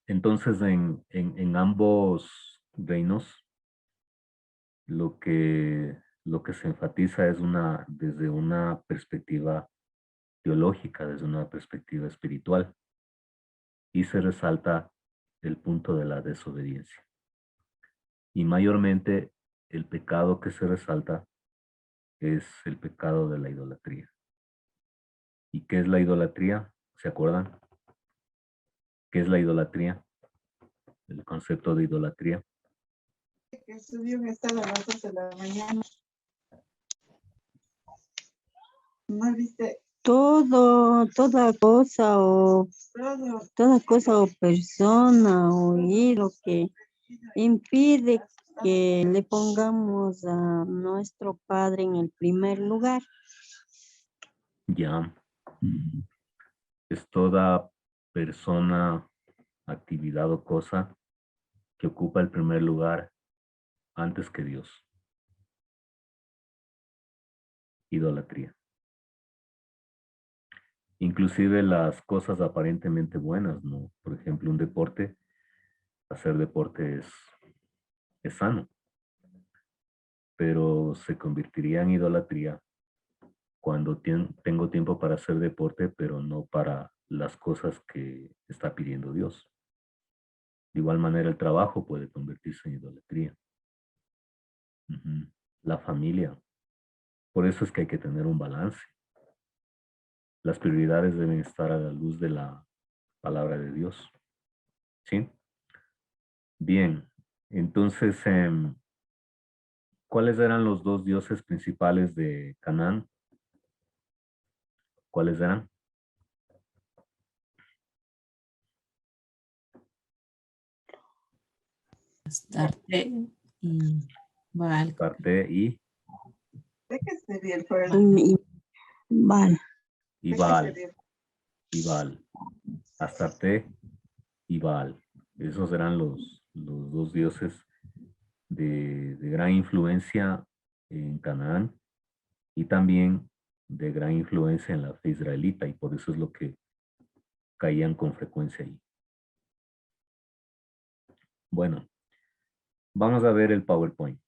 Entonces, en ambos reinos, lo que se enfatiza es desde una perspectiva teológica, desde una perspectiva espiritual, y se resalta el punto de la desobediencia. Y mayormente el pecado que se resalta es el pecado de la idolatría. ¿Y qué es la idolatría? ¿Se acuerdan? ¿Qué es la idolatría? El concepto de idolatría. Que subió un estado a las 12 de la mañana. ¿No viste? Toda cosa o persona o ídolo que impide que le pongamos a nuestro Padre en el primer lugar. Ya. Es toda persona, actividad o cosa que ocupa el primer lugar antes que Dios. Idolatría. Inclusive las cosas aparentemente buenas, ¿no? Por ejemplo, un deporte, hacer deporte es sano, pero se convertiría en idolatría cuando tengo tiempo para hacer deporte, pero no para las cosas que está pidiendo Dios. De igual manera, el trabajo puede convertirse en idolatría. La familia. Por eso es que hay que tener un balance. Las prioridades deben estar a la luz de la palabra de Dios. ¿Sí? Bien. Entonces, ¿cuáles eran los 2 dioses principales de Canaán? ¿Cuáles eran? Astarte, y Baal. Astarte y Vale. Baal. Y Baal. Astarte y Baal. Esos eran los dos dioses de gran influencia en Canaán y también de gran influencia en la fe israelita, y por eso es lo que caían con frecuencia ahí. Bueno, vamos a ver el PowerPoint.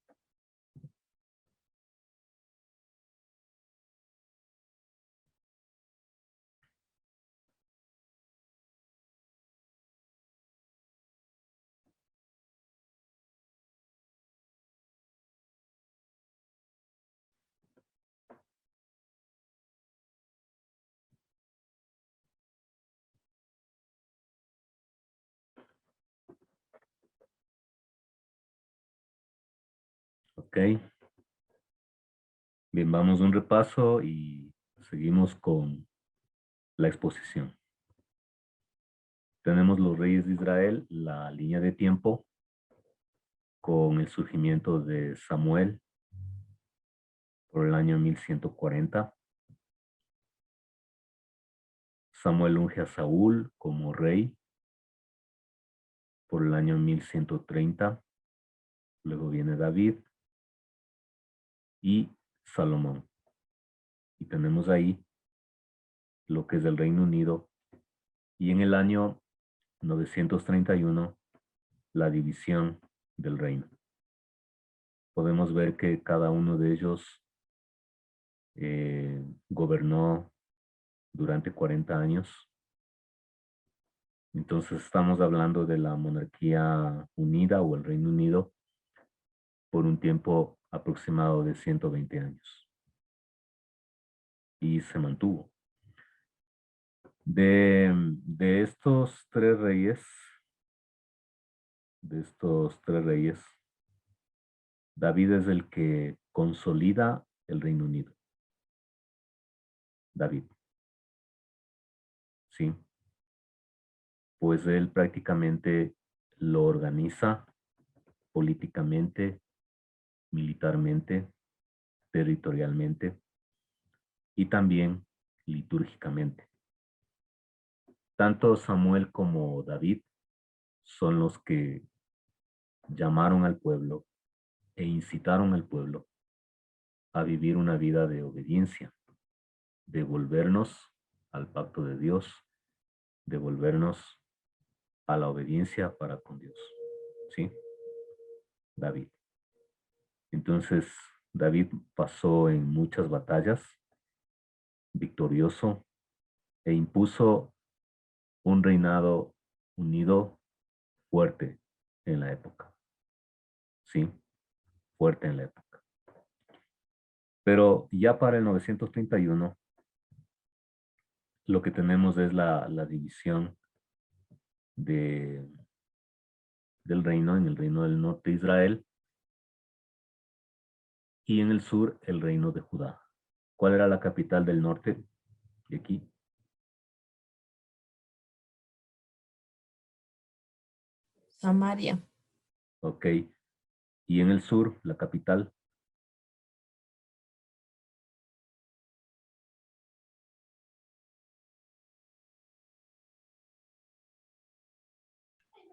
Ok. Bien, vamos a un repaso y seguimos con la exposición. Tenemos los reyes de Israel, la línea de tiempo, con el surgimiento de Samuel por el año 1140. Samuel unge a Saúl como rey por el año 1130. Luego viene David y Salomón. Y tenemos ahí lo que es el Reino Unido. Y en el año 931, la división del reino. Podemos ver que cada uno de ellos gobernó durante 40 años. Entonces estamos hablando de la monarquía unida o el Reino Unido por un tiempo aproximado de 120 años. Y se mantuvo. De estos tres reyes, David es el que consolida el Reino Unido. David. ¿Sí? Pues él prácticamente lo organiza políticamente, militarmente, territorialmente y también litúrgicamente. Tanto Samuel como David son los que llamaron al pueblo e incitaron al pueblo a vivir una vida de obediencia, de volvernos al pacto de Dios, de volvernos a la obediencia para con Dios. ¿Sí? David. Entonces, David pasó en muchas batallas, victorioso, e impuso un reinado unido, fuerte en la época. ¿Sí? Fuerte en la época. Pero ya para el 931, lo que tenemos es la división del reino, en el reino del norte de Israel, y en el sur el reino de Judá. ¿Cuál era la capital del norte? De aquí. Samaria. Ok. Y en el sur, la capital.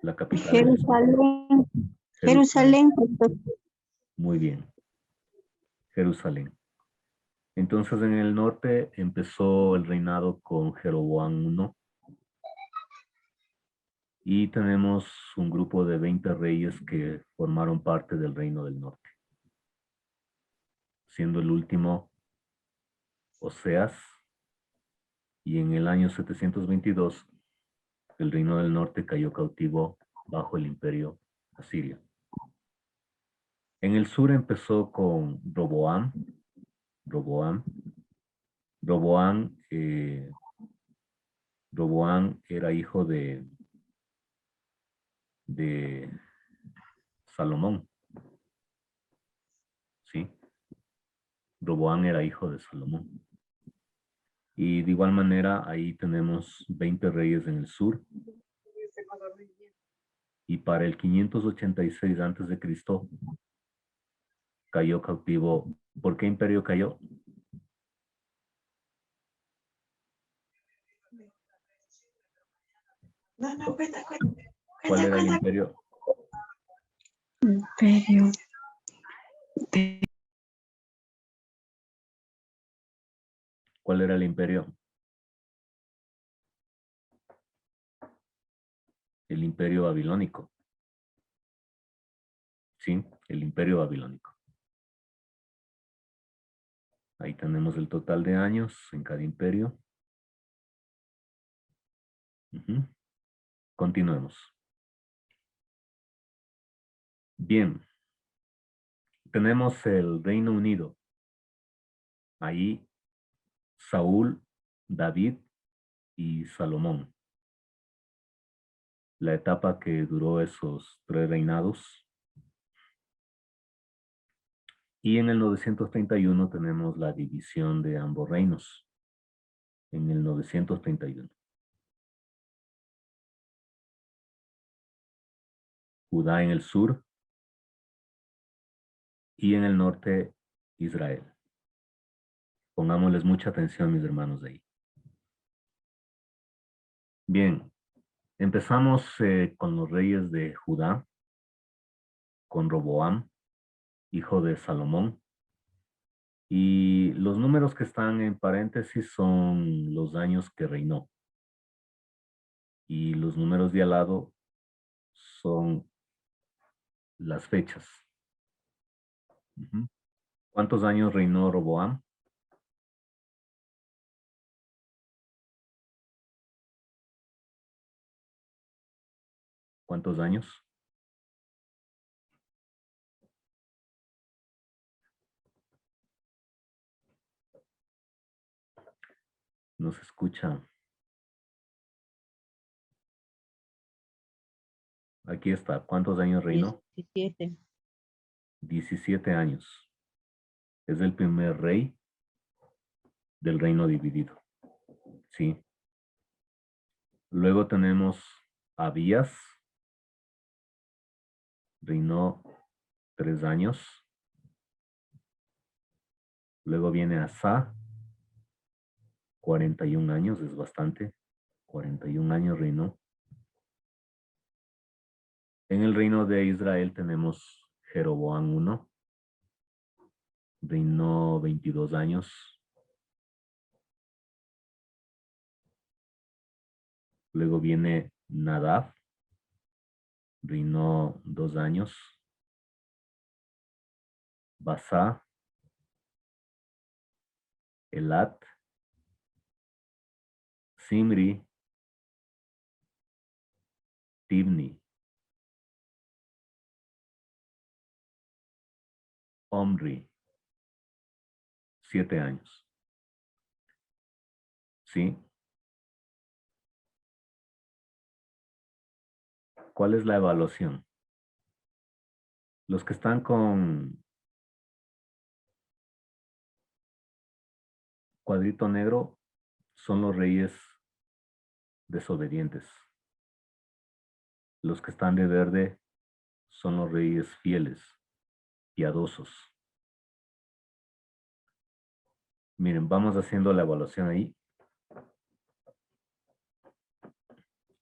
La capital. Jerusalén. Jerusalén. Muy bien. Jerusalén. Entonces en el norte empezó el reinado con Jeroboam I. Y tenemos un grupo de 20 reyes que formaron parte del reino del norte. Siendo el último Oseas. Y en el año 722, el reino del norte cayó cautivo bajo el imperio asirio. En el sur empezó con Roboam. Roboam era hijo de Salomón. ¿Sí? Roboam era hijo de Salomón. Y de igual manera, ahí tenemos 20 reyes en el sur. Y para el 586 a.C., cayó cautivo. ¿Por qué imperio cayó? No, cuenta. ¿Cuál era el imperio? Imperio. ¿Cuál era el imperio? El imperio babilónico. Sí, el imperio babilónico. Ahí tenemos el total de años en cada imperio. Continuemos. Bien. Tenemos el Reino Unido. Ahí Saúl, David y Salomón. La etapa que duró esos 3 reinados. Y en el 931 tenemos la división de ambos reinos. En el 931. Judá en el sur y en el norte Israel. Pongámosles mucha atención, mis hermanos, de ahí. Bien, empezamos con los reyes de Judá, con Roboam, hijo de Salomón. Y los números que están en paréntesis son los años que reinó. Y los números de al lado son las fechas. ¿Cuántos años reinó Roboam? ¿Cuántos años? No se escucha. Aquí está. ¿Cuántos años reinó? 17. 17 años. Es el primer rey del reino dividido. Sí. Luego tenemos Abías. Reinó 3 años. Luego viene Asa. 41 años, es bastante. 41 años reinó. En el reino de Israel tenemos Jeroboam I. Reinó 22 años. Luego viene Nadab. Reinó 2 años. Basá. Elat. Simri. Tibni. Omri. 7 años. ¿Sí? ¿Cuál es la evaluación? Los que están con cuadrito negro son los reyes desobedientes. Los que están de verde son los reyes fieles, piadosos. Miren, vamos haciendo la evaluación ahí.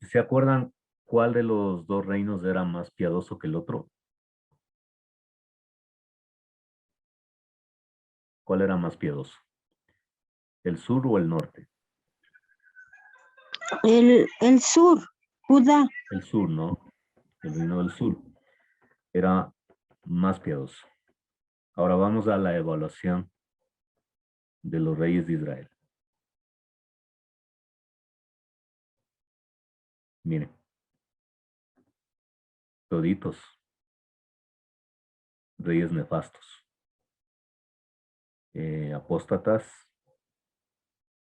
¿Se acuerdan cuál de los dos reinos era más piadoso que el otro? ¿Cuál era más piadoso? ¿El sur o el norte? El sur, Judá. El sur, ¿no? El reino del sur era más piadoso. Ahora vamos a la evaluación de los reyes de Israel. Miren. Toditos. Reyes nefastos. Apóstatas.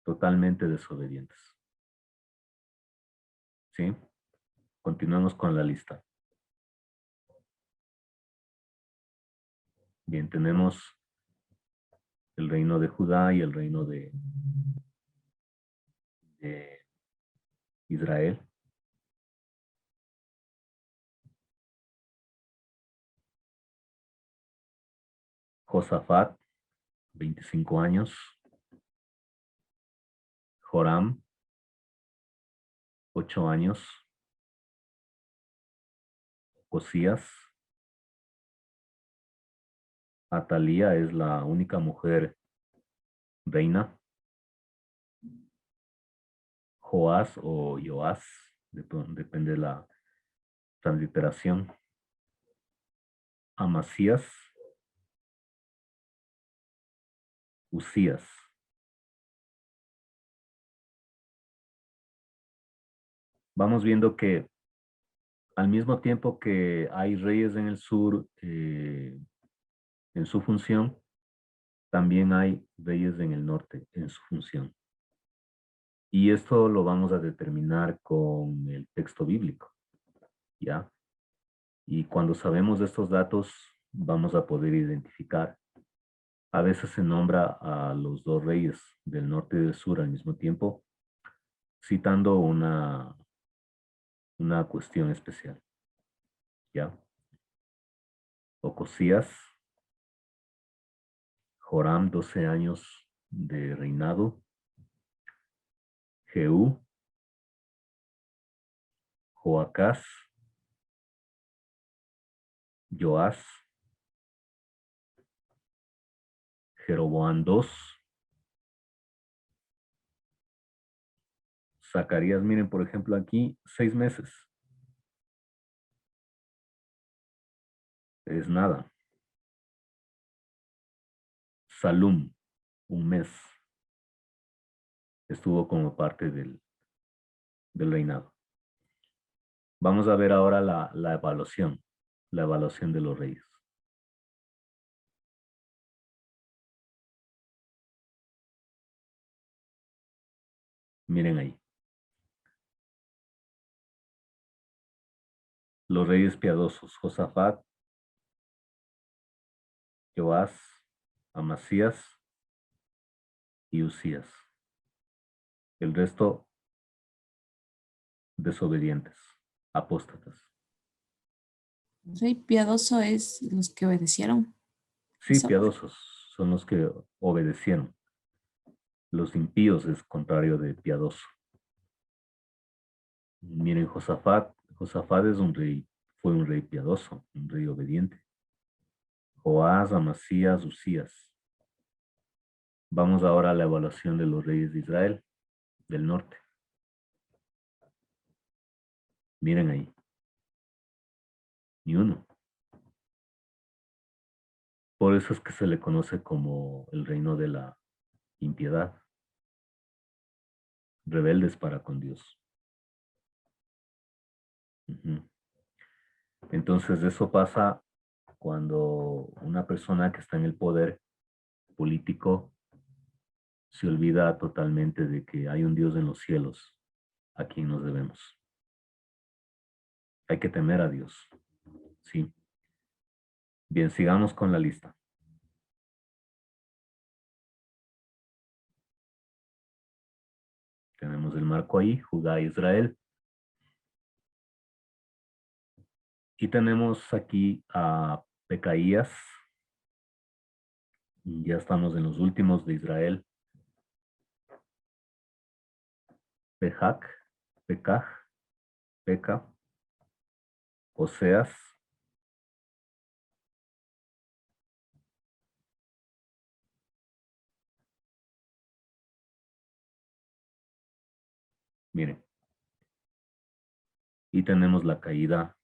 Totalmente desobedientes. ¿Sí? Continuamos con la lista. Bien, tenemos el reino de Judá y el reino de Israel. Josafat, 25 años. Joram, 8 años. Josías. Atalía es la única mujer reina. Joás o Joás, depende de la transliteración. Amasías. Usías. Vamos viendo que al mismo tiempo que hay reyes en el sur en su función, también hay reyes en el norte en su función. Y esto lo vamos a determinar con el texto bíblico, ¿ya? Y cuando sabemos de estos datos, vamos a poder identificar. A veces se nombra a los dos reyes del norte y del sur al mismo tiempo, citando una cuestión especial, ¿ya? Ocosías, Joram, 12 años de reinado. Jehú, Joacás, Joás, Jeroboam II, Zacarías, miren por ejemplo aquí, 6 meses. Es nada. Salum, 1 mes. Estuvo como parte del reinado. Vamos a ver ahora la evaluación de los reyes. Miren ahí. Los reyes piadosos, Josafat, Joás, Amasías y Usías. El resto, desobedientes, apóstatas. Rey piadoso es los que obedecieron. Sí, ¿Eso? piadosos son los que obedecieron. Los impíos es contrario de piadoso. Miren, Josafat es un rey, fue un rey piadoso, un rey obediente. Joás, Amasías, Usías. Vamos ahora a la evaluación de los reyes de Israel, del norte. Miren ahí. Ni uno. Por eso es que se le conoce como el reino de la impiedad. Rebeldes para con Dios. Ujú. Entonces eso pasa cuando una persona que está en el poder político se olvida totalmente de que hay un Dios en los cielos a quien nos debemos. Hay que temer a Dios. Sí. Bien, sigamos con la lista. Tenemos el marco ahí, Judá e Israel. Y tenemos aquí a Pecaías. Ya estamos en los últimos de Israel. Pejac, Pecaj, Peca, Oseas, miren. Y tenemos la caída,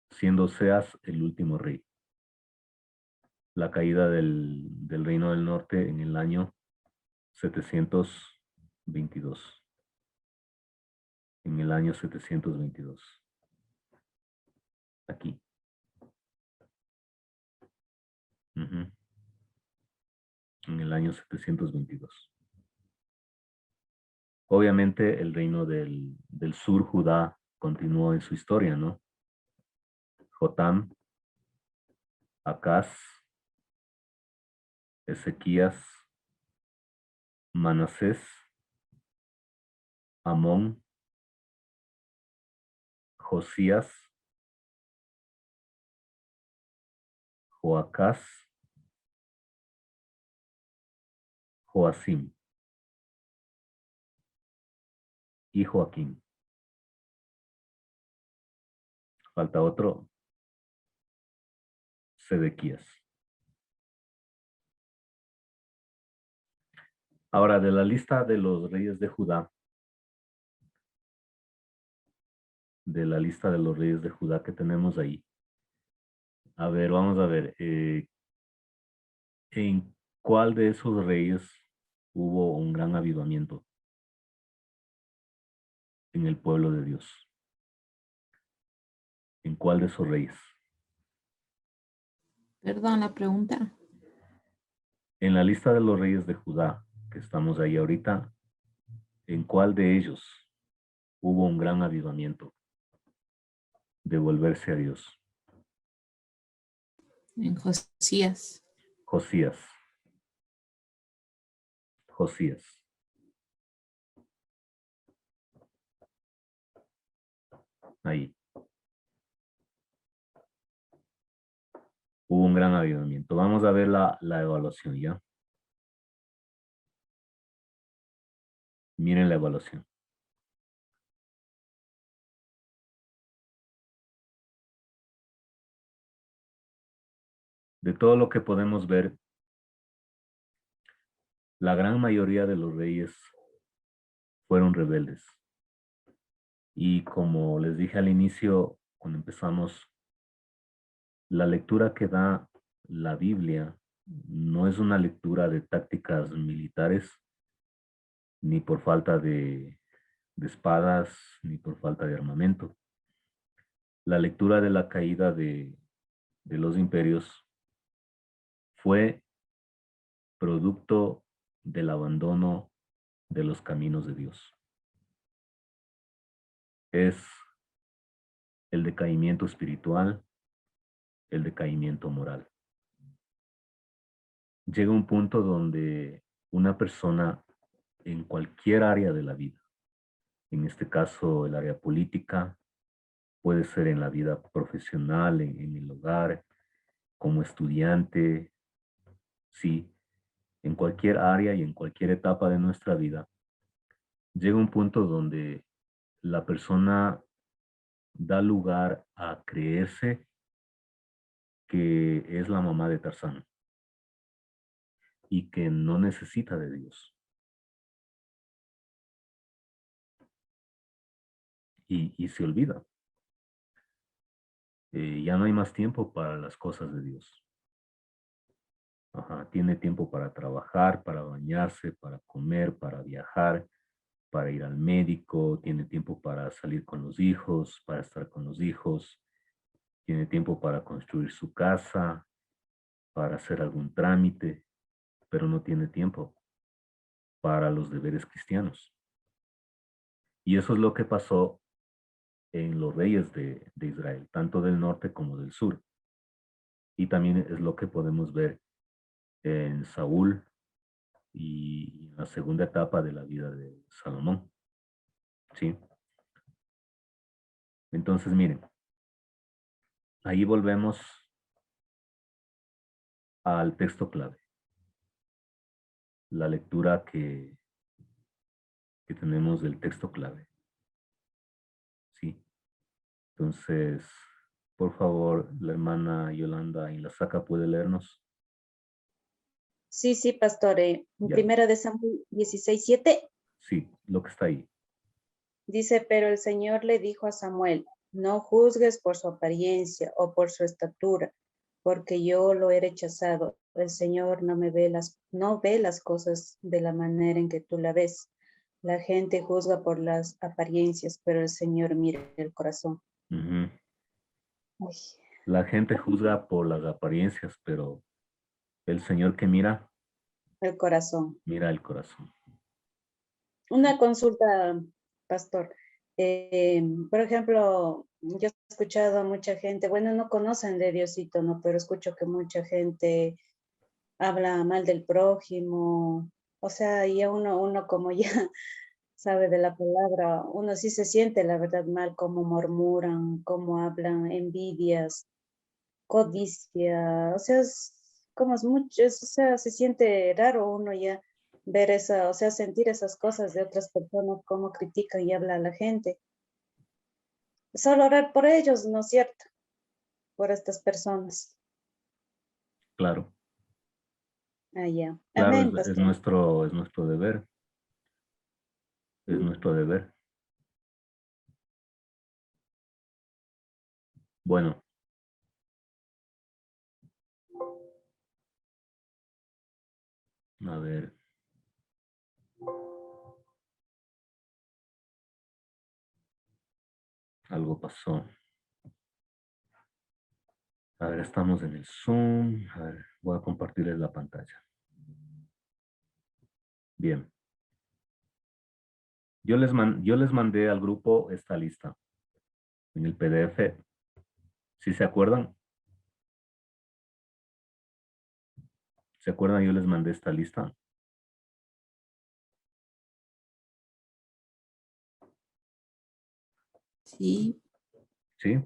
siendo Oseas el último rey. La caída del reino del norte en el año 722. En el año 722. Aquí. En el año 722. Obviamente el reino del sur, Judá, continuó en su historia, ¿no? Jotam, Acaz, Ezequías, Manasés, Amón, Josías, Joacás, Joacim y Joaquín. Falta otro, Sedequías. Ahora, de la lista de los reyes de Judá, que tenemos ahí, a ver, vamos a ver, ¿en cuál de esos reyes hubo un gran avivamiento en el pueblo de Dios? ¿En cuál de esos reyes? Perdón, la pregunta. En la lista de los reyes de Judá, que estamos ahí ahorita, ¿en cuál de ellos hubo un gran avivamiento de volverse a Dios? En Josías. Josías. Ahí. Hubo un gran avivamiento. Vamos a ver la evaluación, ¿ya? Miren la evaluación. De todo lo que podemos ver, la gran mayoría de los reyes fueron rebeldes. Y como les dije al inicio, cuando empezamos, la lectura que da la Biblia no es una lectura de tácticas militares, ni por falta de espadas, ni por falta de armamento. La lectura de la caída de los imperios fue producto del abandono de los caminos de Dios. Es el decaimiento espiritual, el decaimiento moral. Llega un punto donde una persona en cualquier área de la vida, en este caso el área política, puede ser en la vida profesional, en el hogar, como estudiante, sí, en cualquier área y en cualquier etapa de nuestra vida, llega un punto donde la persona da lugar a creerse que es la mamá de Tarzán y que no necesita de Dios. Y se olvida. Ya no hay más tiempo para las cosas de Dios. Ajá, tiene tiempo para trabajar, para bañarse, para comer, para viajar, para ir al médico, tiene tiempo para salir con los hijos, para estar con los hijos, tiene tiempo para construir su casa, para hacer algún trámite, pero no tiene tiempo para los deberes cristianos. Y eso es lo que pasó en los reyes de Israel, tanto del norte como del sur. Y también es lo que podemos ver en Saúl y en la segunda etapa de la vida de Salomón. ¿Sí? Entonces, miren, ahí volvemos al texto clave. La lectura que tenemos del texto clave. ¿Sí? Entonces, por favor, la hermana Yolanda Inlazaca puede leernos. Sí, sí, pastor. En Ya. Primera de Samuel 16:7 Sí, lo que está ahí. dice, pero el Señor le dijo a Samuel, no juzgues por su apariencia o por su estatura, porque yo lo he rechazado. El Señor no ve las cosas de la manera en que tú la ves. La gente juzga por las apariencias, pero el Señor mira el corazón. Ujú. Uy, La gente juzga por las apariencias, pero el Señor que mira, el corazón. mira el corazón. Una consulta, pastor. Por ejemplo, yo he escuchado a mucha gente, bueno, no conocen de Diosito, ¿no? Pero escucho que mucha gente habla mal del prójimo. O sea, ya uno como ya sabe de la palabra, uno sí se siente, la verdad, mal, cómo murmuran, cómo hablan, envidias, codicia. O sea, es como es mucho, o sea, se siente raro uno ya ver esa, o sea, sentir esas cosas de otras personas, cómo critican y habla a la gente. Solo orar por ellos, ¿no es cierto? Por estas personas. Claro, Ah, ya. claro, Amén, es pastor. nuestro deber, es nuestro deber. Bueno, a ver. Algo pasó. A ver, estamos en el Zoom. A ver, voy a compartirles la pantalla. Bien. Yo les mandé al grupo esta lista en el PDF. ¿Sí se acuerdan? ¿Se acuerdan? Yo les mandé esta lista. Sí, ¿Sí?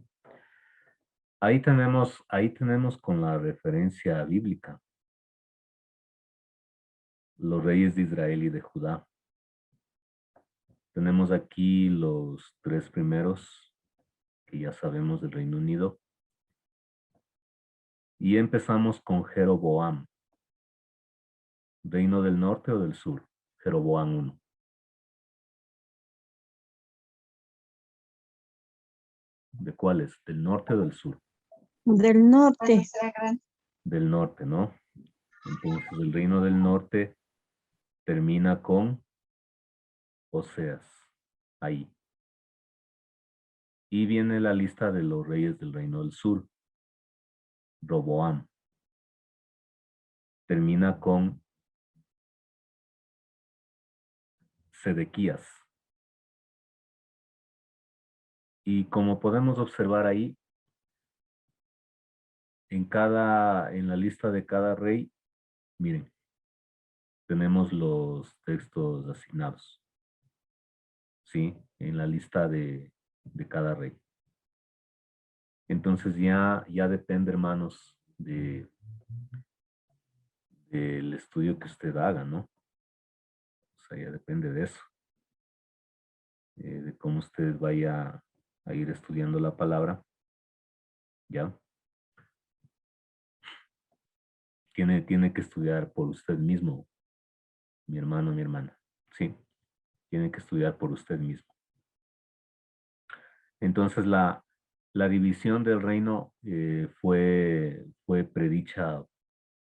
Ahí tenemos con la referencia bíblica los reyes de Israel y de Judá. Tenemos aquí los 3 primeros que ya sabemos del Reino Unido. Y empezamos con Jeroboam. ¿Reino del norte o del sur? Jeroboam 1. ¿De cuáles? ¿Del norte o del sur? Del norte. Del norte, ¿no? Entonces el reino del norte termina con Oseas, ahí. Y viene la lista de los reyes del reino del sur. Roboam. Termina con Sedequías. Y como podemos observar ahí, en la lista de cada rey, miren, tenemos los textos asignados, ¿sí? En la lista de cada rey. Entonces ya depende, hermanos, del estudio que usted haga, ¿no? O sea, ya depende de eso. De cómo usted vaya a ir estudiando la palabra. ¿Ya? Tiene que estudiar por usted mismo, mi hermano, mi hermana. Sí, tiene que estudiar por usted mismo. Entonces la división del reino fue predicha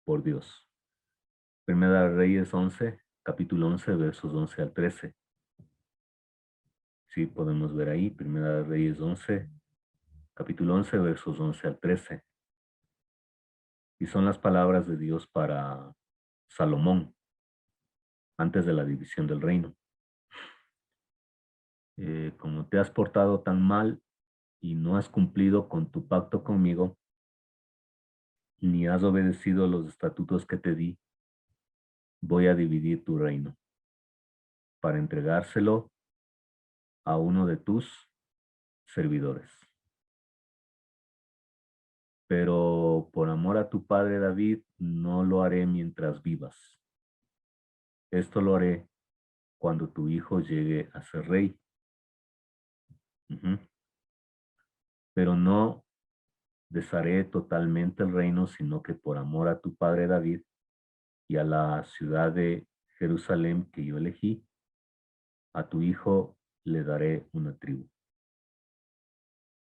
por Dios. Primera de Reyes 11, capítulo 11, versos 11 al 13. Sí, podemos ver ahí, Primera de Reyes 11, capítulo 11, versos 11 al 13. Y son las palabras de Dios para Salomón, antes de la división del reino. Como te has portado tan mal y no has cumplido con tu pacto conmigo, ni has obedecido los estatutos que te di, voy a dividir tu reino para entregárselo a uno de tus servidores. Pero por amor a tu padre David, no lo haré mientras vivas. Esto lo haré cuando tu hijo llegue a ser rey. Pero no desharé totalmente el reino, sino que por amor a tu padre David y a la ciudad de Jerusalén que yo elegí, a tu hijo le daré una tribu.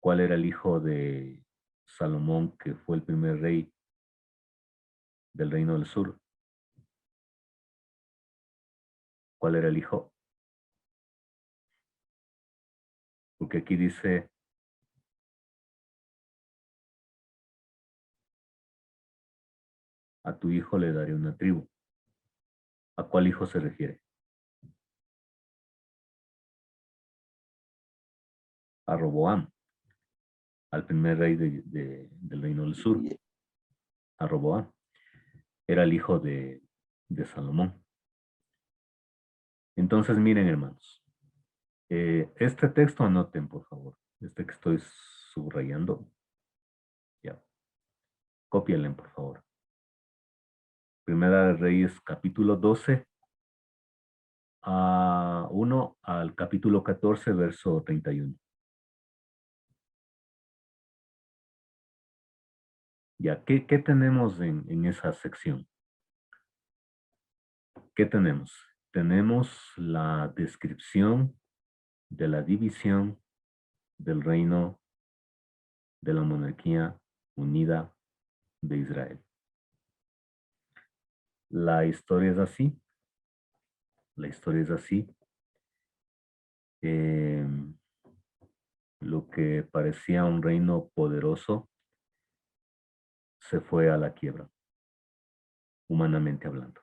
¿Cuál era el hijo de Salomón, que fue el primer rey del reino del sur? ¿Cuál era el hijo? Porque aquí dice, a tu hijo le daré una tribu. ¿A cuál hijo se refiere? A Roboam, al primer rey del reino del sur. A Roboam. Era el hijo de Salomón. Entonces, miren, hermanos. Este texto anoten, por favor. Este que estoy subrayando. Ya. Cópienle, por favor. Primera de Reyes, capítulo 12, 1 al capítulo 14, verso 31. Ya, ¿qué tenemos en esa sección? ¿Qué tenemos? Tenemos la descripción de la división del reino de la monarquía unida de Israel. La historia es así. La historia es así. Lo que parecía un reino poderoso se fue a la quiebra, humanamente hablando.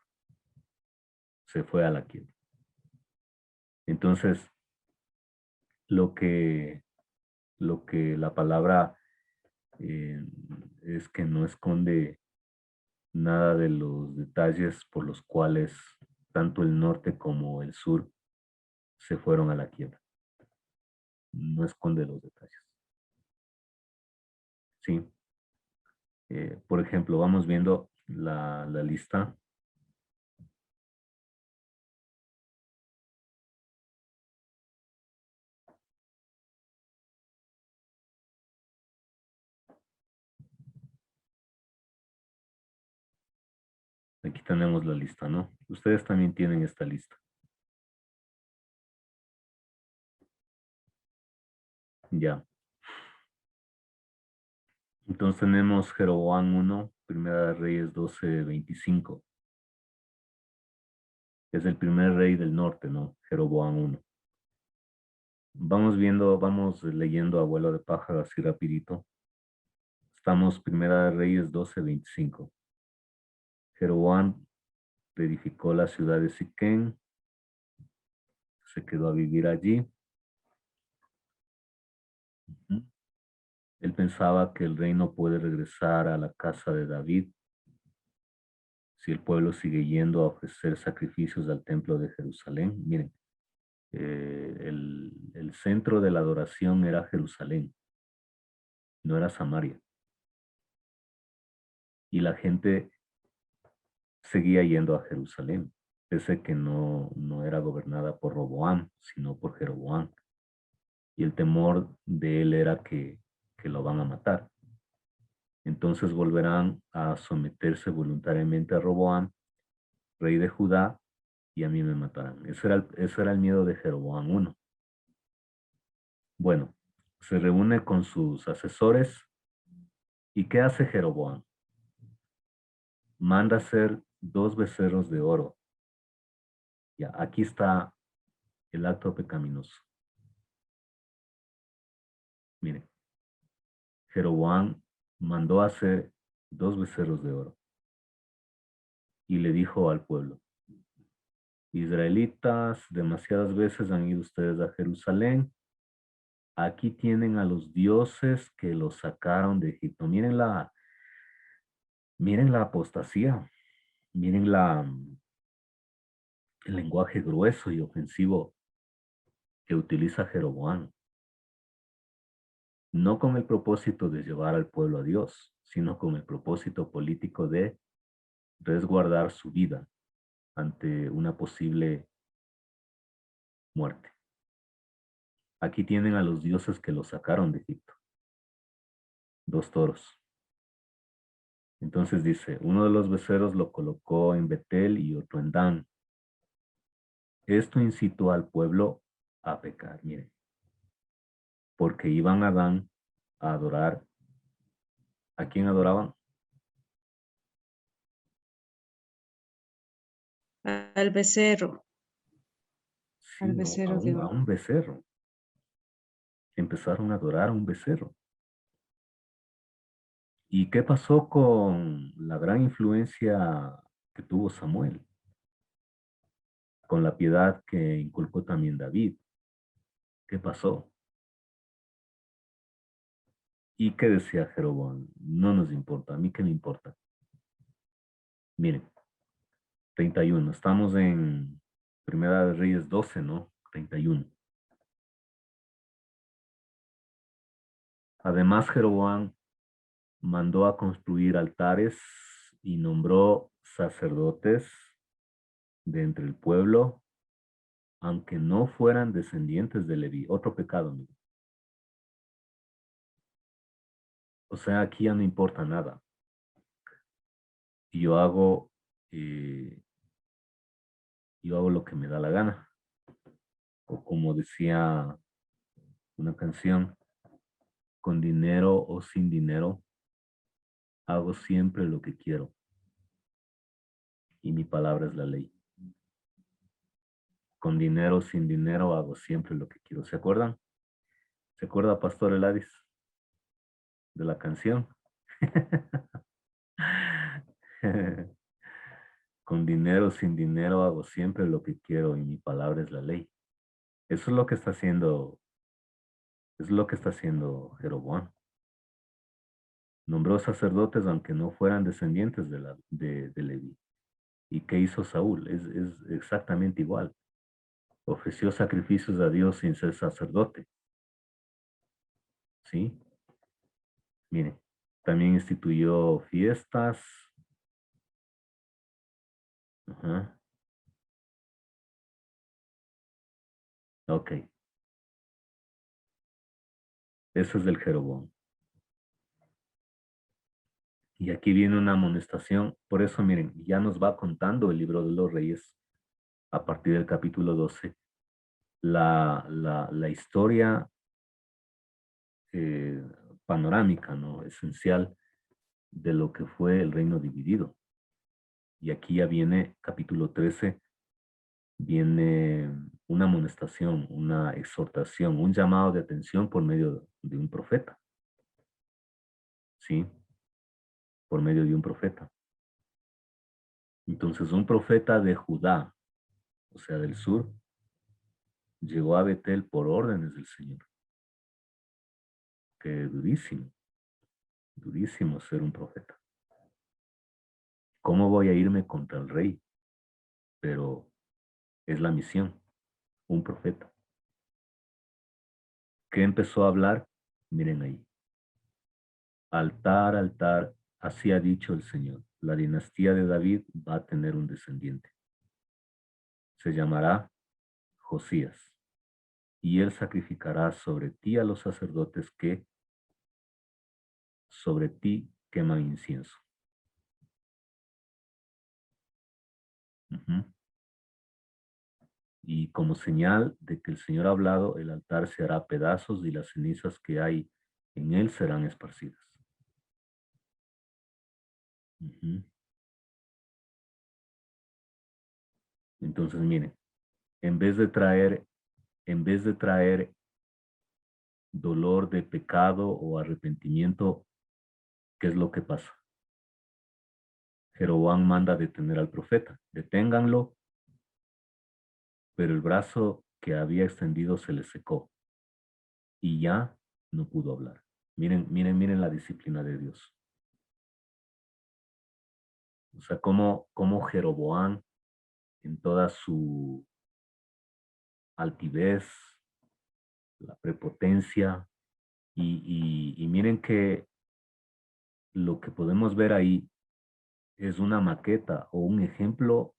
Se fue a la quiebra. Entonces, lo que la palabra es que no esconde nada de los detalles por los cuales tanto el norte como el sur se fueron a la quiebra. No esconde los detalles. Sí. Por ejemplo, vamos viendo la lista. Aquí tenemos la lista, ¿no? Ustedes también tienen esta lista. Ya. Entonces tenemos Jeroboam 1, Primera de Reyes 12:25. Es el primer rey del norte, ¿no? Jeroboam 1. Vamos viendo, vamos leyendo abuelo de pájaro así rapidito. Estamos Primera de Reyes 12:25. Jeroboam reedificó la ciudad de Siquén. Se quedó a vivir allí. Él pensaba que el reino puede regresar a la casa de David si el pueblo sigue yendo a ofrecer sacrificios al templo de Jerusalén. Miren, el centro de la adoración era Jerusalén, no era Samaria. Y la gente seguía yendo a Jerusalén, pese que no era gobernada por Roboam, sino por Jeroboam. Y el temor de él era que lo van a matar. Entonces volverán a someterse voluntariamente a Roboam, rey de Judá, y a mí me matarán. Ese era el miedo de Jeroboam 1. Bueno, se reúne con sus asesores. ¿Y qué hace Jeroboam? Manda hacer 2 becerros de oro. Ya, aquí está el acto pecaminoso. Miren, Jeroboam mandó hacer 2 becerros de oro y le dijo al pueblo: israelitas, demasiadas veces han ido ustedes a Jerusalén. Aquí tienen a los dioses que los sacaron de Egipto. Miren la apostasía. Miren el lenguaje grueso y ofensivo que utiliza Jeroboam. No con el propósito de llevar al pueblo a Dios, sino con el propósito político de resguardar su vida ante una posible muerte. Aquí tienen a los dioses que los sacaron de Egipto. 2 toros. Entonces dice, uno de los becerros lo colocó en Betel y otro en Dan. Esto incitó al pueblo a pecar, miren. Porque iban a Dan a adorar. ¿A quién adoraban? Al becerro. Sí, Al no, becerro de a oro. un becerro. Empezaron a adorar a un becerro. ¿Y qué pasó con la gran influencia que tuvo Samuel? Con la piedad que inculcó también David. ¿Qué pasó? ¿Y qué decía Jeroboam? No nos importa, a mí qué me importa. Miren, 31, estamos en Primera de Reyes 12, ¿no? 31. Además, Jeroboam mandó a construir altares y nombró sacerdotes de entre el pueblo aunque no fueran descendientes de Leví. Otro pecado, amigo. O sea, aquí ya no importa nada. Yo hago lo que me da la gana. O como decía una canción, con dinero o sin dinero, hago siempre lo que quiero. Y mi palabra es la ley. Con dinero o sin dinero, hago siempre lo que quiero. ¿Se acuerdan? ¿Se acuerda, Pastor Eladis, de la canción? Con dinero o sin dinero, hago siempre lo que quiero y mi palabra es la ley. Eso es lo que está haciendo, Jeroboam. Nombró sacerdotes aunque no fueran descendientes de Leví. ¿Y qué hizo Saúl? Es exactamente igual. Ofreció sacrificios a Dios sin ser sacerdote. ¿Sí? Miren, también instituyó fiestas. Ajá. Ok. Eso es del Jeroboam. Y aquí viene una amonestación. Por eso, miren, ya nos va contando el libro de los Reyes a partir del capítulo 12. La historia eh, panorámica, ¿no? Esencial de lo que fue el reino dividido. Y aquí ya viene capítulo 13, viene una amonestación, una exhortación, un llamado de atención por medio de un profeta. ¿Sí? Por medio de un profeta. Entonces un profeta de Judá, o sea, del sur, llegó a Betel por órdenes del Señor. Qué durísimo, durísimo ser un profeta. ¿Cómo voy a irme contra el rey? Pero es la misión, un profeta. ¿Qué empezó a hablar? Miren ahí. Altar, altar, así ha dicho el Señor. La dinastía de David va a tener un descendiente. Se llamará Josías. Y él sacrificará sobre ti a los sacerdotes que sobre ti queman incienso. Ujú. Y como señal de que el Señor ha hablado, el altar se hará pedazos y las cenizas que hay en él serán esparcidas. Ujú. Entonces, miren, en vez de traer dolor de pecado o arrepentimiento, ¿qué es lo que pasa? Jeroboam manda detener al profeta. Deténganlo, pero el brazo que había extendido se le secó y ya no pudo hablar. Miren, miren, miren la disciplina de Dios. O sea, cómo Jeroboam, en toda su altivez, la prepotencia, y miren que lo que podemos ver ahí es una maqueta o un ejemplo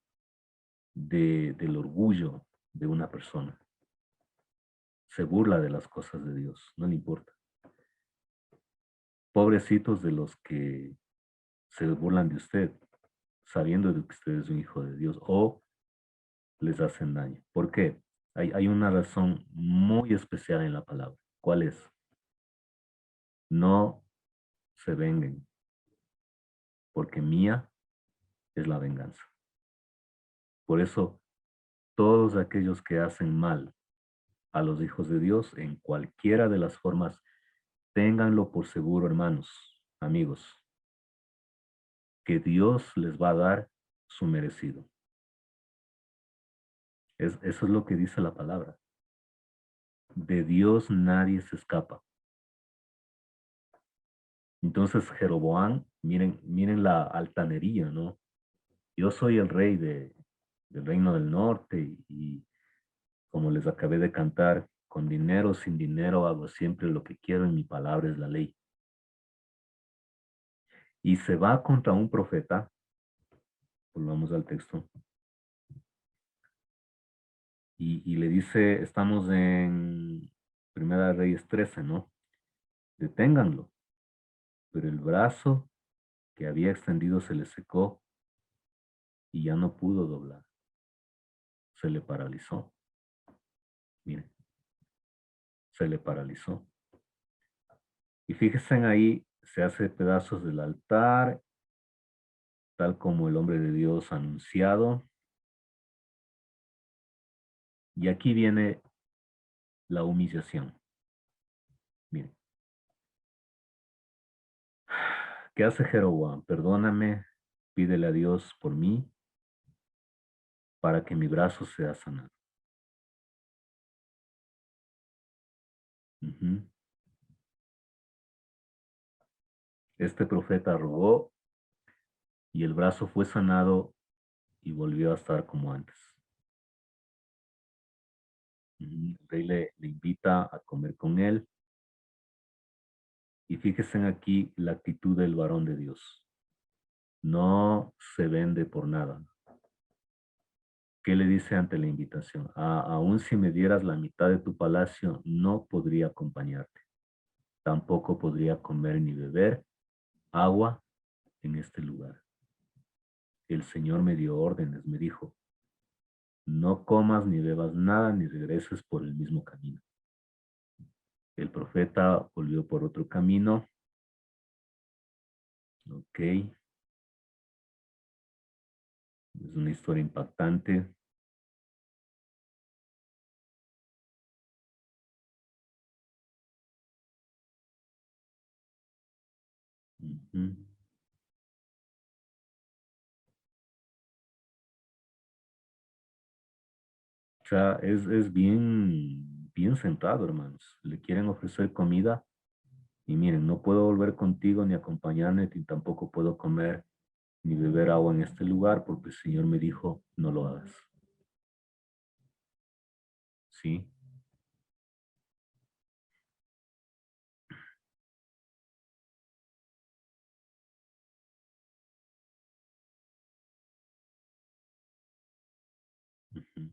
del orgullo de una persona. Se burla de las cosas de Dios, no le importa. Pobrecitos de los que se burlan de usted, sabiendo de que usted es un hijo de Dios, o les hacen daño. ¿Por qué? Hay una razón muy especial en la palabra. ¿Cuál es? No se venguen, porque mía es la venganza. Por eso, todos aquellos que hacen mal a los hijos de Dios, en cualquiera de las formas, ténganlo por seguro, hermanos, amigos, que Dios les va a dar su merecido. Eso es lo que dice la palabra. De Dios nadie se escapa. Entonces Jeroboam, miren la altanería, ¿no? Yo soy el rey del reino del norte y como les acabé de cantar, con dinero o sin dinero hago siempre lo que quiero y mi palabra es la ley. Y se va contra un profeta, volvamos al texto, Y le dice, estamos en Primera Reyes 13, ¿no? Deténganlo. Pero el brazo que había extendido se le secó y ya no pudo doblar. Se le paralizó. Miren, se le paralizó. Y fíjense ahí, se hace pedazos del altar, tal como el hombre de Dios ha anunciado. Y aquí viene la humillación. Miren. ¿Qué hace Jeroboam? Perdóname, pídele a Dios por mí, para que mi brazo sea sanado. Ujú. Este profeta rogó y el brazo fue sanado y volvió a estar como antes. El rey le invita a comer con él. Y fíjense aquí la actitud del varón de Dios. No se vende por nada. ¿Qué le dice ante la invitación? Aún si me dieras la mitad de tu palacio, no podría acompañarte. Tampoco podría comer ni beber agua en este lugar. El Señor me dio órdenes, me dijo, no comas ni bebas nada ni regreses por el mismo camino. El profeta volvió por otro camino. Ok. Es una historia impactante. Ujú. O sea, es bien centrado, hermanos. Le quieren ofrecer comida y miren, no puedo volver contigo ni acompañarme, ni tampoco puedo comer ni beber agua en este lugar porque el Señor me dijo, no lo hagas. ¿Sí? Ujú.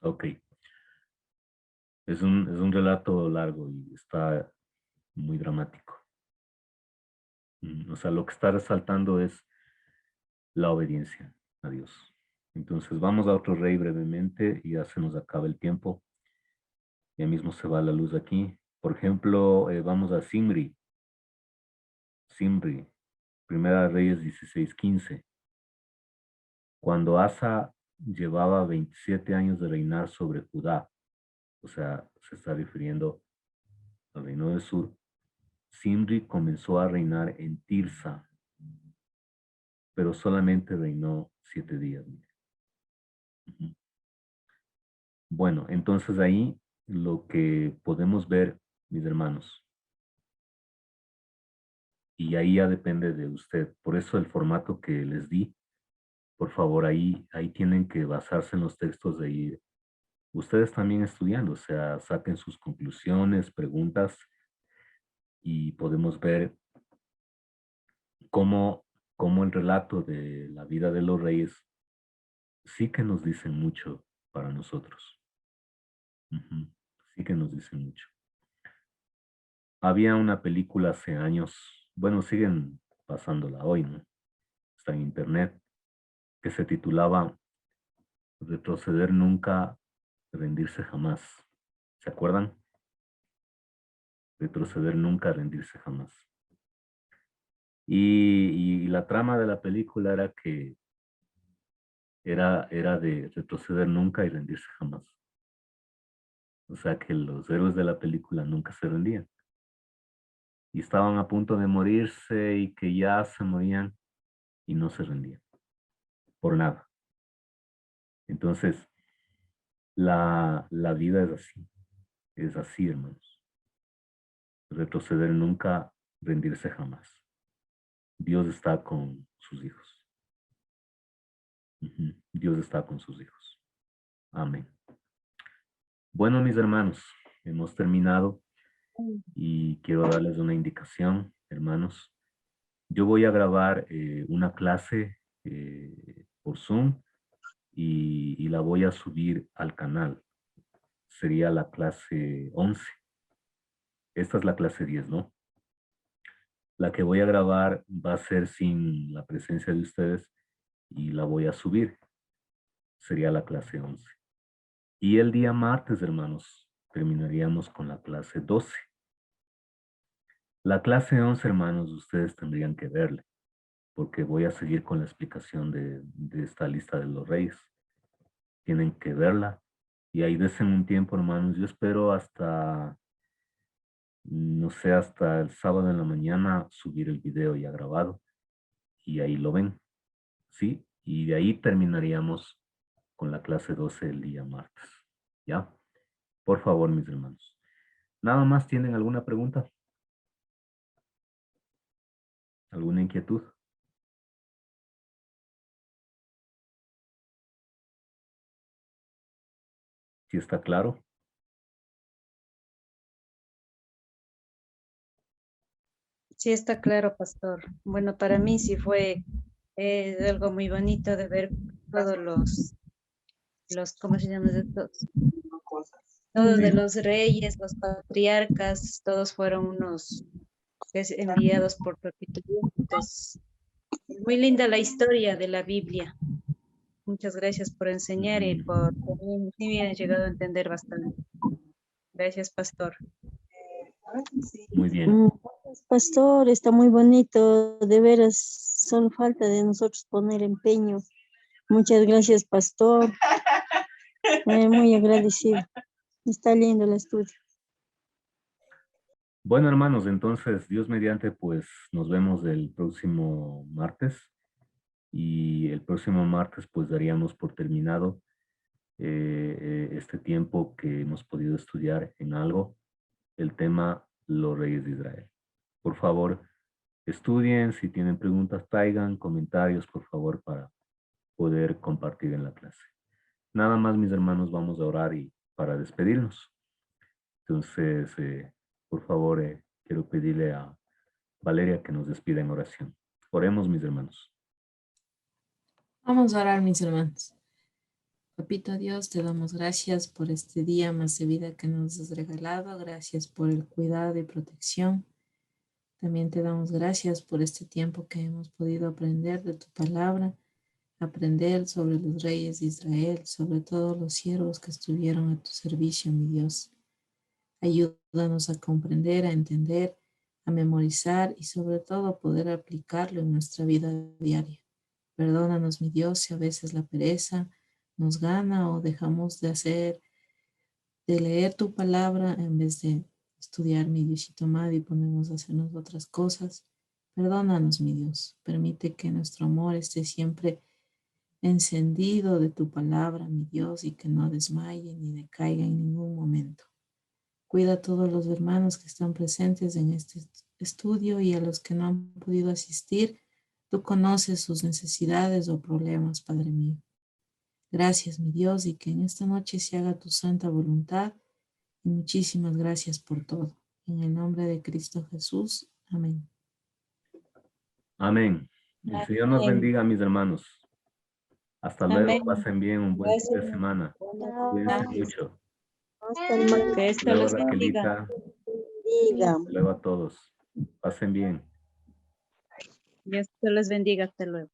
Ok. Es un relato largo y está muy dramático. O sea, lo que está resaltando es la obediencia a Dios. Entonces vamos a otro rey brevemente y ya se nos acaba el tiempo. Ya mismo se va la luz aquí. Por ejemplo, vamos a Zimri. Zimri, Primera Reyes 16:15. Cuando Asa llevaba 27 años de reinar sobre Judá, o sea, se está refiriendo al reino del sur, Zimri comenzó a reinar en Tirsa, pero solamente reinó 7 días. Ujú. Bueno, entonces ahí lo que podemos ver, mis hermanos, y ahí ya depende de usted. Por eso el formato que les di, por favor, ahí tienen que basarse en los textos de ahí. Ustedes también estudiando, o sea, saquen sus conclusiones, preguntas, y podemos ver cómo el relato de la vida de los reyes sí que nos dicen mucho para nosotros. Ujú. Sí que nos dicen mucho. Había una película hace años, bueno, siguen pasándola hoy, ¿no? Está en internet, que se titulaba Retroceder nunca, rendirse jamás. ¿Se acuerdan? Retroceder nunca, rendirse jamás. Y la trama de la película era que era de retroceder nunca y rendirse jamás. O sea que los héroes de la película nunca se rendían. Y estaban a punto de morirse y que ya se morían y no se rendían. Por nada. Entonces, la vida es así. Es así, hermanos. Retroceder nunca, rendirse jamás. Dios está con sus hijos. Ujú. Dios está con sus hijos. Amén. Bueno, mis hermanos, hemos terminado y quiero darles una indicación. hermanos, yo voy a grabar una clase por Zoom y la voy a subir al canal. Sería la clase 11. Esta es la clase 10, ¿no? La que voy a grabar va a ser sin la presencia de ustedes y la voy a subir. Sería la clase 11. Y el día martes, hermanos, terminaríamos con la clase 12. La clase 11, hermanos, ustedes tendrían que verla, porque voy a seguir con la explicación de esta lista de los reyes. Tienen que verla. Y ahí desen un tiempo, hermanos. Yo espero hasta, no sé, hasta el sábado en la mañana subir el video ya grabado. Y ahí lo ven, ¿sí? Y de ahí terminaríamos con la clase 12 el día martes, ¿ya? Por favor, mis hermanos. ¿Nada más tienen alguna pregunta? ¿Alguna inquietud? ¿Sí está claro? Sí, está claro, pastor. Bueno, para mí sí fue algo muy bonito de ver todos ¿cómo se llaman estos? Todos de los reyes, los patriarcas, todos fueron unos enviados por Papito Dios. Entonces, muy linda la historia de la Biblia. Muchas gracias por enseñar y por también sí me han llegado a entender bastante. Gracias, pastor. Muy bien. Pastor, está muy bonito, de veras, solo falta de nosotros poner empeño. Muchas gracias, pastor. Muy agradecido. Está lindo el estudio. Bueno, hermanos, entonces, Dios mediante, pues nos vemos el próximo martes. Y el próximo martes, pues daríamos por terminado este tiempo que hemos podido estudiar en algo, el tema Los Reyes de Israel. Por favor, estudien, si tienen preguntas, traigan comentarios, por favor, para poder compartir en la clase. Nada más, mis hermanos, vamos a orar y para despedirnos. Entonces, por favor, quiero pedirle a Valeria que nos despida en oración. Oremos, mis hermanos. Vamos a orar, mis hermanos. Papito Dios, te damos gracias por este día más de vida que nos has regalado. Gracias por el cuidado y protección. También te damos gracias por este tiempo que hemos podido aprender de tu palabra, aprender sobre los reyes de Israel, sobre todos los siervos que estuvieron a tu servicio, mi Dios. Ayúdanos a comprender, a entender, a memorizar y sobre todo poder aplicarlo en nuestra vida diaria. Perdónanos, mi Dios, si a veces la pereza nos gana o dejamos de leer tu palabra en vez de estudiar, mi Diosito amado, y ponemos a hacernos otras cosas. Perdónanos, mi Dios. Permite que nuestro amor esté siempre encendido de tu palabra, mi Dios, y que no desmaye ni decaiga en ningún momento. Cuida a todos los hermanos que están presentes en este estudio y a los que no han podido asistir. Tú conoces sus necesidades o problemas, Padre mío. Gracias, mi Dios, y que en esta noche se haga tu santa voluntad. Y muchísimas gracias por todo. En el nombre de Cristo Jesús. Amén. Amén. El Señor nos bendiga, mis hermanos. Hasta luego. Amén. Pasen bien un buen fin de Gracias. semana. Cuídense mucho. Hasta luego. Que Hasta esto luego, los bendiga. Raquelita. Diga. Hasta luego a todos. Pasen bien. Dios te los bendiga. Hasta luego.